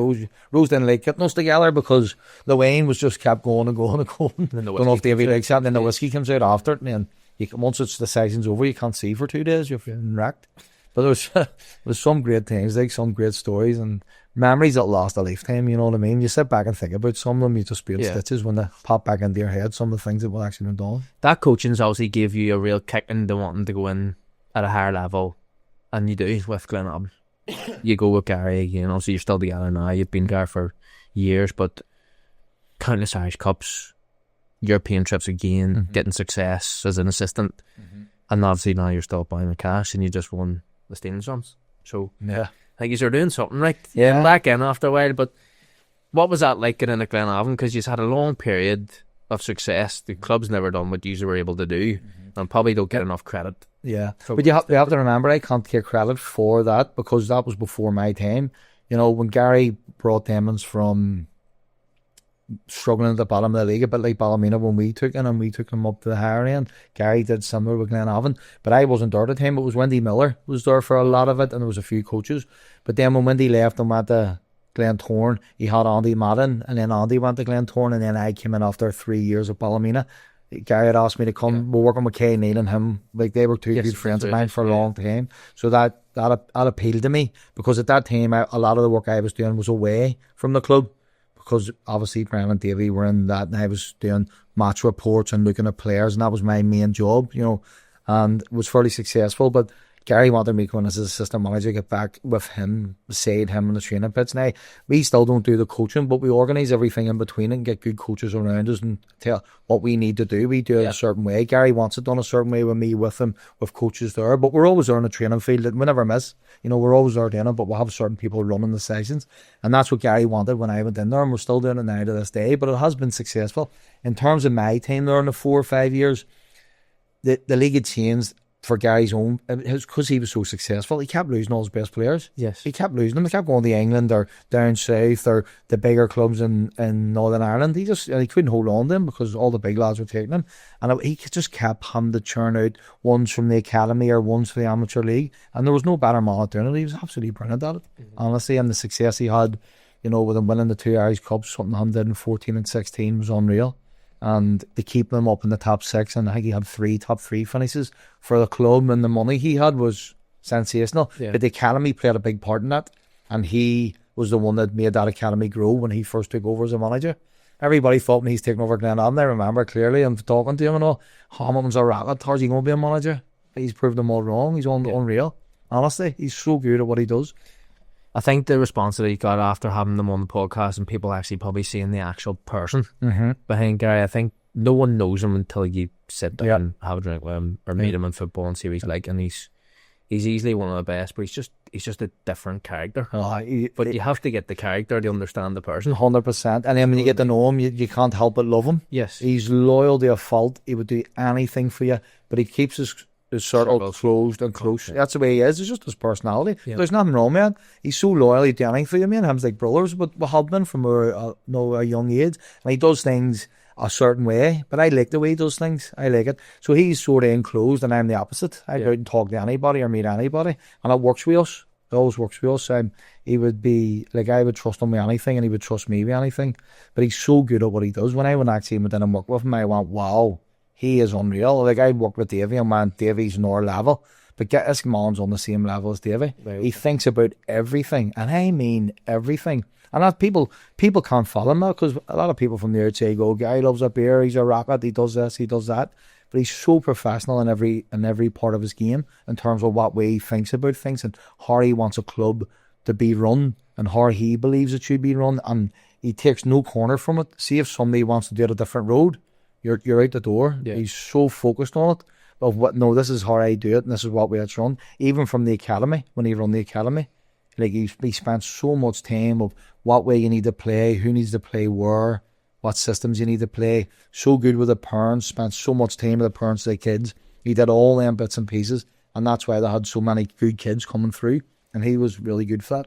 Rose didn't like getting us together because the wine was just kept going and going and going. Don't know if Davey likes that. And then the whiskey comes out after it, and then once the session's over, you can't see for 2 days. You're feeling wrecked. But there was some great things, like some great stories and memories that last a lifetime. You know what I mean? You sit back and think about some of them. You just feel stitches when they pop back into your head. Some of the things that will actually been done. That coaching's obviously gave you a real kick into wanting to go in at a higher level, and you do with Glenavon. You go with Gary again. Obviously, you're still together now. You've been there for years, but countless Irish Cups, European trips again, getting success as an assistant, and obviously now you're still at Ballymacash and you just won the Stealing Drums. So I think you're doing something right. Yeah, back in after a while. But what was that like getting in at Glenavon? Because you had a long period of success. The club's never done what you were able to do, and probably don't get enough credit. Yeah, but you have to remember, I can't take credit for that because that was before my time. When Gary brought them from struggling at the bottom of the league, a bit like Ballymena when we took them up to the higher end. Gary did similar with Glenavon, but I wasn't there at the time. It was Wendy Miller was there for a lot of it, and there was a few coaches. But then when Wendy left and went to Glentoran, he had Andy Madden, and then Andy went to Glentoran, and then I came in after 3 years at Ballymena. Gary had asked me to come. We're working with Kay Neal and him. Like, they were two good friends of mine for a long time. So that appealed to me because at that time, a lot of the work I was doing was away from the club because obviously Graham and Davey were in that, and I was doing match reports and looking at players, and that was my main job, and it was fairly successful. But Gary wanted me going as his assistant manager, get back with him, beside him in the training pits. Now, we still don't do the coaching, but we organise everything in between and get good coaches around us and tell what we need to do. We do it a certain way. Gary wants it done a certain way with me, with him, with coaches there. But we're always there on the training field. We never miss. We're always there doing it, but we'll have certain people running the sessions. And that's what Gary wanted when I went in there, and we're still doing it now to this day. But it has been successful. In terms of my time there in the 4 or 5 years, the league had changed. For Gary's own, because he was so successful, he kept losing all his best players. Yes. He kept losing them. He kept going to England or down south or the bigger clubs in Northern Ireland. He couldn't hold on to them because all the big lads were taking him. And he just kept having to churn out ones from the academy or ones for the amateur league. And there was no better man at doing it. He was absolutely brilliant at it, honestly. And the success he had, with him winning the 2 Irish Cups, something he did in 14 and 16 was unreal. And to keep them up in the top 6, and I think he had 3 top 3 finishes for the club, and the money he had was sensational. But the academy played a big part in that, and he was the one that made that academy grow when he first took over as a manager. Everybody thought when he's taken over Glenavon, I remember clearly, and talking to him and all, Hamilton's a rocket, how's he going to be a manager? He's proved them all wrong. He's unreal. Honestly, he's so good at what he does. I think the response that he got after having them on the podcast and people actually probably seeing the actual person behind Gary, I think no one knows him until you sit down and have a drink with him or meet him in football and see what he's like. And he's easily one of the best, but he's just a different character. But you have to get the character to understand the person. 100%. And then when you get to know him, you can't help but love him. Yes. He's loyal to a fault. He would do anything for you, but he keeps his circle closed and close. That's the way he is. It's just his personality. There's nothing wrong with it. He's so loyal. He'd do anything for you. Me and him's like brothers, but we have been from a young age. And he does things a certain way, but I like the way he does things. I like it. So he's sort of enclosed, and I'm the opposite. I go out and talk to anybody or meet anybody, and it works with us. It always works with us. He would be like, I would trust him with anything, and he would trust me with anything. But he's so good at what he does. When I went actually went in and worked with him, I went, wow, he is unreal. Like, I'd worked with Davey and went, Davey's on our level. But this man's on the same level as Davey. Right. He thinks about everything, and I mean everything. And that people can't follow him now, because a lot of people from the outside go, guy loves a beer, he's a rocket, he does this, he does that. But he's so professional in every part of his game, in terms of what way he thinks about things and how he wants a club to be run and how he believes it should be run. And he takes no corner from it. See, if somebody wants to do it a different road, you're out the door. Yeah. He's so focused on it. Of what? No, this is how I do it, and this is what we had run. Even from the academy, when he run the academy, like he spent so much time of what way you need to play, who needs to play where, what systems you need to play. So good with the parents, spent so much time with the parents of the kids. He did all them bits and pieces, and that's why they had so many good kids coming through, and he was really good for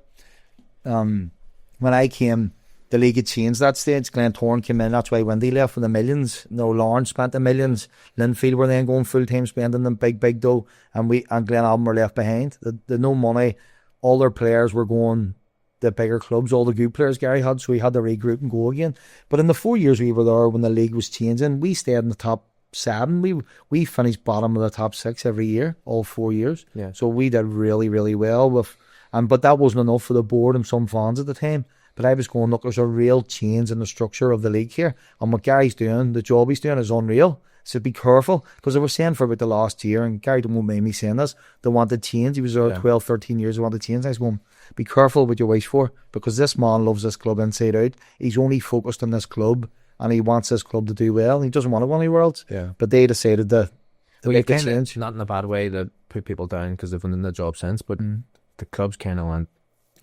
that. When I came, the league had changed that stage. Glentoran came in, that's why Wendy left for the millions. No, Lawrence spent the millions. Linfield were then going full time spending them big dough, and Glenavon were left behind. The no money, all their players were going the bigger clubs, all the good players Gary had, so he had to regroup and go again. But in the 4 years we were there, when the league was changing, we stayed in the top 7. We finished bottom of the top 6 every year, all 4 years. Yeah. So we did really, really well but that wasn't enough for the board and some fans at the time. But I was going, look, there's a real change in the structure of the league here, and what Gary's doing, the job he's doing, is unreal. So be careful, because they were saying for about the last year, and Gary don't mind me saying this, they wanted change. He was there 12, 13 years, they wanted change. I was going, be careful what you wish for, because this man loves this club inside out. He's only focused on this club, and he wants this club to do well. He doesn't want to win anywhere else. Yeah. But they decided to make the change. Not in a bad way to put people down, because they've been in the job since, but the club's kind of went,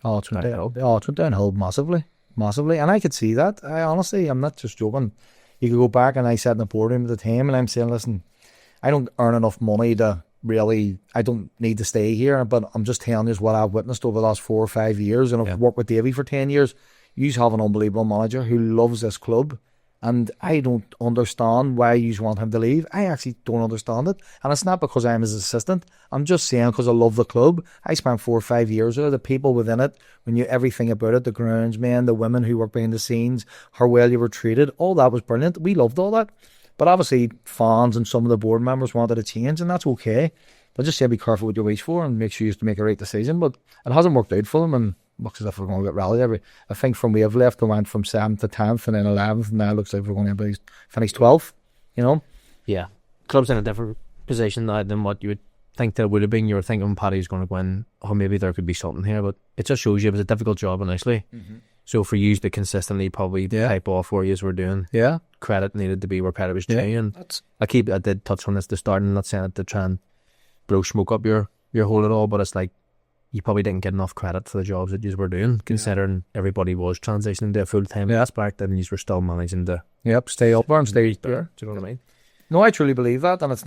it went downhill massively. And I could see that. I'm not just joking. You could go back, and I sat in the boardroom at the time, and I'm saying, listen, I don't earn enough money to really, I don't need to stay here, but I'm just telling you what I've witnessed over the last 4 or 5 years, and I've worked with Davey for 10 years. You have an unbelievable manager who loves this club, and I don't understand why you want him to leave. I actually don't understand it, and it's not because I'm his assistant. I'm just saying because I love the club. I spent 4 or 5 years there. The people within it, everything about it, the groundsmen, the women who work behind the scenes, how well you were treated, all that was brilliant. We loved all that. But obviously fans and some of the board members wanted a change, and that's okay. But just say be careful what you wish for, and make sure you have to make a right decision. But it hasn't worked out for them, and looks as if we're going to get rallied. I think from we have left, we went from 7th to 10th and then 11th, and now it looks like we're going to finish 12th, Yeah. Club's in a different position now than what you would think there would have been. You were thinking Paddy's going to go in, maybe there could be something here, but it just shows you it was a difficult job initially. Mm-hmm. So for you to consistently probably type off where you were doing, credit needed to be where credit was due. And I did touch on this at the start, and not saying it to try and blow smoke up your hole at all, but it's like you probably didn't get enough credit for the jobs that you were doing, considering everybody was transitioning to a full-time aspect, and you were still managing to stay up there and stay there. Do you know what I mean? No, I truly believe that, and that's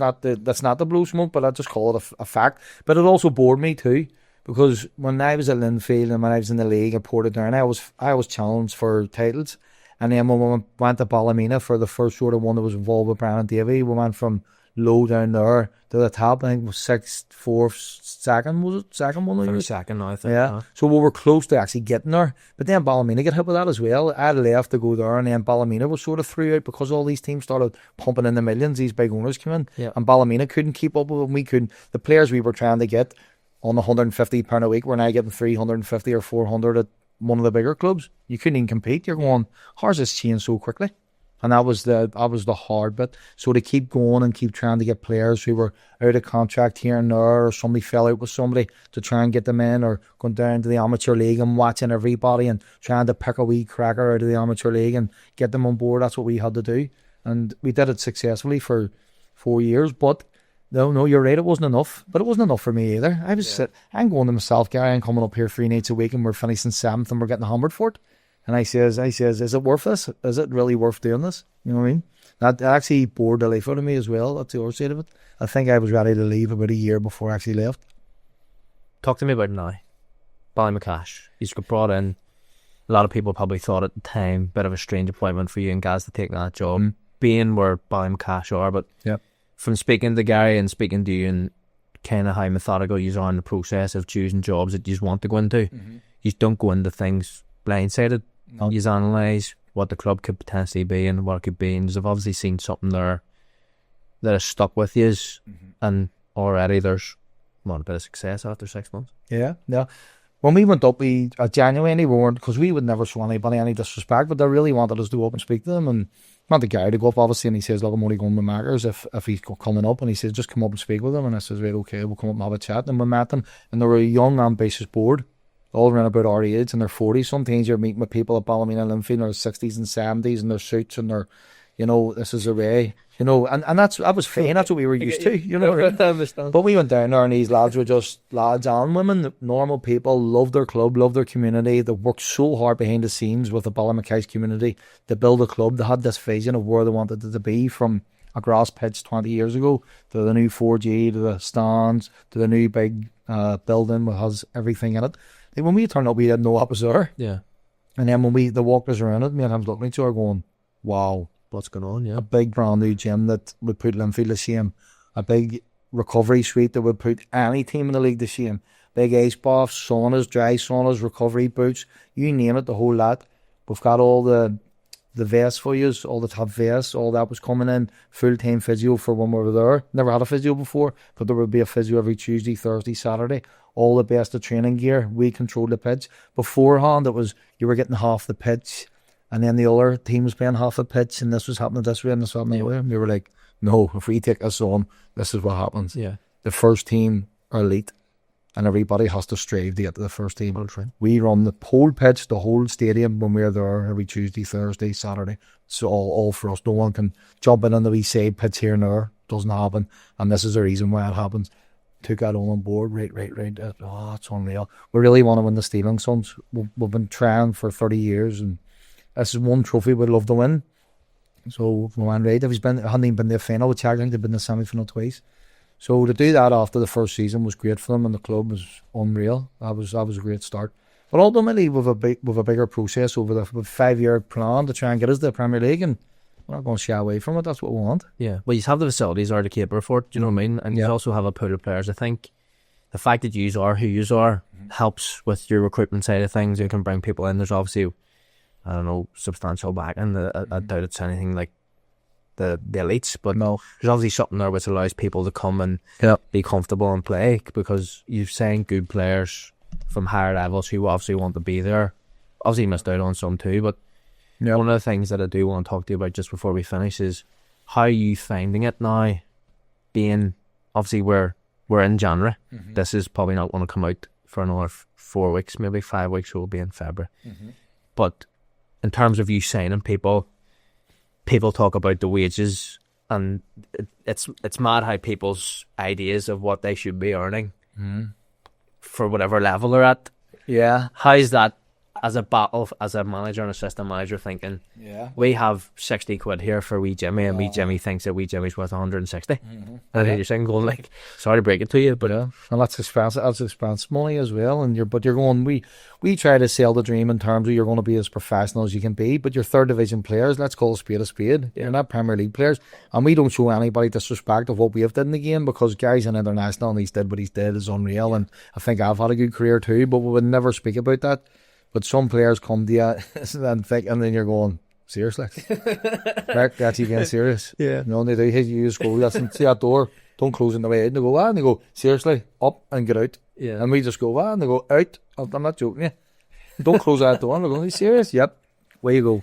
not the blow smoke, but I just call it a fact. But it also bored me too, because when I was at Linfield and when I was in the league at Portadown, I was challenged for titles, and then when we went to Ballymena for the first sort of one that was involved with Brian and Davey, we went from low down there to the top. I think it was 6th, 4th, 2nd, was it? 2nd one? Or 2nd now, I think. Yeah. So we were close to actually getting there. But then Ballymena got hit with that as well. I had left to go there, and then Ballymena was sort of threw out because all these teams started pumping in the millions. These big owners came in. Yeah. And Ballymena couldn't keep up with them. We couldn't. The players we were trying to get on £150 a week were now getting 350 or 400 at one of the bigger clubs. You couldn't even compete. You're going, how's this changed so quickly? And that was the hard bit. So to keep going and keep trying to get players who were out of contract here and there, or somebody fell out with somebody, to try and get them in, or going down to the amateur league and watching everybody and trying to pick a wee cracker out of the amateur league and get them on board. That's what we had to do. And we did it successfully for 4 years. But no, you're right, it wasn't enough. But it wasn't enough for me either. I'm going to myself, Gary, I'm coming up here 3 nights a week and we're finishing 7th and we're getting hammered for it. And I says, is it worth this? Is it really worth doing this? You know what I mean? That actually bored the life out of me as well. That's the other side of it. I think I was ready to leave about a year before I actually left. Talk to me about now. Ballymacash. You got brought in. A lot of people probably thought at the time, bit of a strange appointment for you and Gaz to take that job, being where Ballymacash are. But from speaking to Gary and speaking to you and kind of how methodical you are in the process of choosing jobs that you just want to go into. You don't go into things blindsided. No. You analyse what the club could potentially be and what it could be, and you've obviously seen something there that has stuck with you, and already there's a bit of success after 6 months. Yeah. When we went up, we genuinely weren't, because we would never show anybody any disrespect, but they really wanted us to go up and speak to them, and wanted the guy to go up, obviously, and he says, look, I'm only going with Mackers if he's coming up, and he says, just come up and speak with him, and I says, right, okay, we'll come up and have a chat, and we met them, and they were a young, ambitious board, all around about our age, in their 40s. Sometimes you're meeting with people at Ballymena and Linfield in their 60s and 70s, in their suits, and their, this is a way, and that was fine, that's what we were used to, But we went down there, and these lads were just lads and women, normal people, loved their club, loved their community. They worked so hard behind the scenes with the Ballymacash community to build a club. They had this vision of where they wanted it to be, from a grass pitch 20 years ago to the new 4G, to the stands, to the new big building that has everything in it. Like, when we turned up, we didn't know what was there. Yeah. And then when they walked us around it, me and him looking at each other going, wow. What's going on, yeah. A big brand new gym that would put Linfield to shame. A big recovery suite that would put any team in the league to shame. Big ice baths, saunas, dry saunas, recovery boots, you name it, the whole lot. We've got all the vests for you, all the top vests, all that was coming in. Full-time physio for when we were there. Never had a physio before, but there would be a physio every Tuesday, Thursday, Saturday. All the best of training gear. We controlled the pitch. Beforehand, it was, you were getting half the pitch, and then the other team was playing half the pitch, and this was happening this way and this was happening that way. And we were like, no, if we take this on, this is what happens. Yeah. The first team are elite, and everybody has to strive to get to the first team. We run the whole pitch, the whole stadium, when we're there every Tuesday, Thursday, Saturday. It's all for us. No one can jump in on the wee side pitch here and there. Doesn't happen. And this is the reason why it happens. Took that all on board. Right. It's unreal. We really want to win the Stealing Sons. We've been trying for 30 years, and this is one trophy we'd love to win. So we went right. Hadn't even been to the final with Chagrin, they'd been in the semi-final twice. So to do that after the first season was great for them, and the club was unreal. That was a great start. But ultimately, with a bigger process over the 5-year plan to try and get us to the Premier League, and we're not going to shy away from it. That's what we want. Yeah. Well, you have the facilities are to cater for it. Do you know what I mean? And you also have a pool of players. I think the fact that you are who you are helps with your recruitment side of things. You can bring people in. There's obviously, I don't know, substantial backing. I doubt it's anything like the elites, but no, there's obviously something there which allows people to come and be comfortable and play, because you've seen good players from higher levels who obviously want to be there. Obviously missed out on some too, but one of the things that I do want to talk to you about just before we finish is how are you finding it now, being obviously we're in January. This is probably not going to come out for another 4 weeks, maybe 5 weeks, so we'll be in February. But in terms of you signing people talk about the wages, and it's mad how people's ideas of what they should be earning for whatever level they're at. Yeah. How is that as a battle, as a manager and assistant manager, thinking, we have 60 quid here for wee Jimmy, and wee Jimmy thinks that wee Jimmy's worth 160. And then you're saying, going like, sorry to break it to you, but and that's expensive. That's expensive money as well. And you're going, we try to sell the dream in terms of you're going to be as professional as you can be, but you're third division players. Let's call a spade a spade. You're not Premier League players, and we don't show anybody disrespect of what we have did in the game, because guys in international, and he's did what he's did, is unreal. And I think I've had a good career too, but we would never speak about that. But some players come to you and then you're going, seriously? That's you getting serious? Yeah. No, they do. You just go, listen, see that door, don't close in the way out. And they go, and they go, seriously, up and get out. Yeah. And we just go, and they go, out. I'm not joking. Yeah. Don't close that door. And they go, are you serious? Yep. Way you go.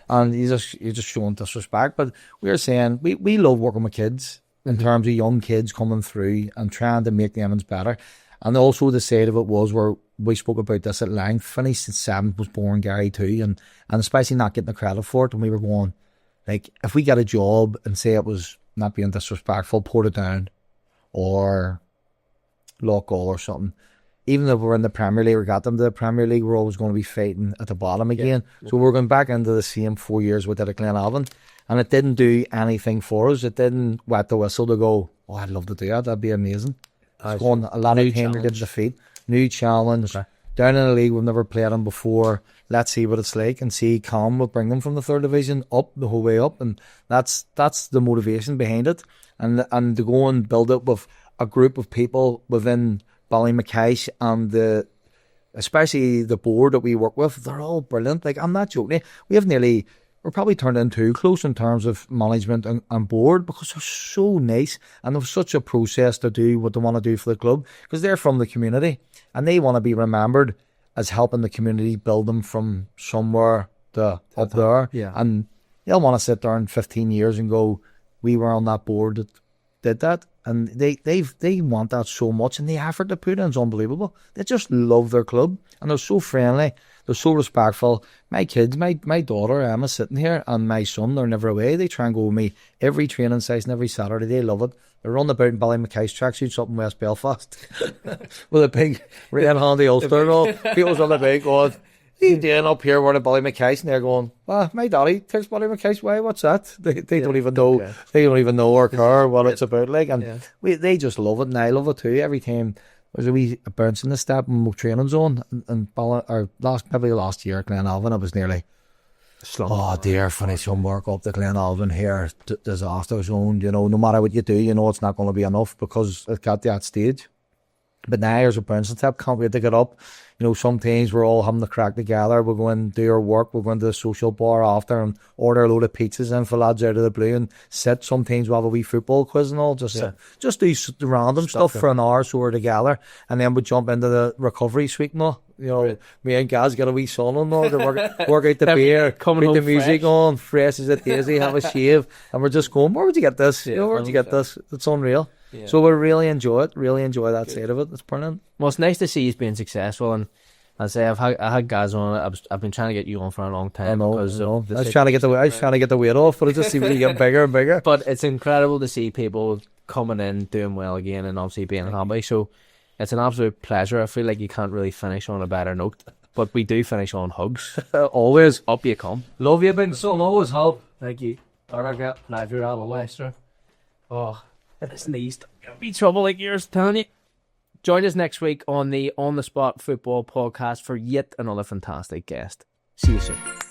And you're just showing disrespect. But we're saying, we love working with kids in terms of young kids coming through and trying to make them better. And also the side of it was where we spoke about this at length. Finished in 7th, was born Gary too, and especially not getting the credit for it. And we were going, like, if we get a job and say it was not being disrespectful, Portadown or Loughgall or something, even if we're in the Premier League or got them to the Premier League, we're always going to be fighting at the bottom again. Yeah. So we're going back into the same 4 years we did at Glenavon, and it didn't do anything for us. It didn't wet the whistle to go, oh, I'd love to do that. That'd be amazing. It's going a lot of time to get defeat. New challenge. Okay. Down in a league we've never played them before. Let's see what it's like, and see Calm will bring them from the 3rd division up the whole way up, and that's the motivation behind it. And to go and build it with a group of people within Ballymacash and especially the board that we work with, they're all brilliant. Like, I'm not joking. We're probably turned in too close in terms of management and board, because they're so nice and they've such a process to do what they want to do for the club, because they're from the community and they want to be remembered as helping the community build them from somewhere to up there. Yeah. And they'll want to sit there in 15 years and go, we were on that board that did that. And they want that so much, and the effort they put in is unbelievable. They just love their club, and they're so friendly, they're so respectful. My kids, my daughter Emma sitting here, and my son, they're never away. They try and go with me every training session, every Saturday. They love it. They run about in Ballymacash tracksuits up in West Belfast with a big red handy ulster and all. People's on the bike going, what are you doing up here wearing a Ballymacash? And they're going, my daddy takes Ballymacash. Why? What's that? They don't even know. Okay. They don't even know or care what it's about. Like, and they just love it, and I love it too. Every time there's a wee bounce in the step in the training zone, and probably last year at Glenavon, I was nearly, oh dear, finish some work up to Glenavon here, disaster zone. You know, no matter what you do, you know it's not going to be enough, because it got to that stage. But now there's a bouncing step, can't wait to get up. You know, sometimes we're all having the crack together. We're going to do our work. We're going to the social bar after and order a load of pizzas in for lads out of the blue and sit. Sometimes we'll have a wee football quiz and all. Just do random stuff for an hour so we're together. And then we jump into the recovery suite and all. You know, me and Gaz get a wee sun on all. Work out the beer, put the music on, fresh as a daisy, have a shave. And we're just going, where would you get this? You know, where'd you get this? It's unreal. Yeah. So we really enjoy it. Really enjoy that side of it. It's brilliant. Well, it's nice to see you being successful, and I say I had Gaz on. I've been trying to get you on for a long time. I was trying to get the weight off, but it just seems to get bigger and bigger. But it's incredible to see people coming in, doing well again, and obviously being happy. So it's an absolute pleasure. I feel like you can't really finish on a better note, but we do finish on hugs. Always. Up you come. Love you, been so always help. Thank you. Pleasure, Alistair. Oh. This knees don't be trouble like yours, telling you. Join us next week on the On the Spot Football Podcast for yet another fantastic guest. See you soon.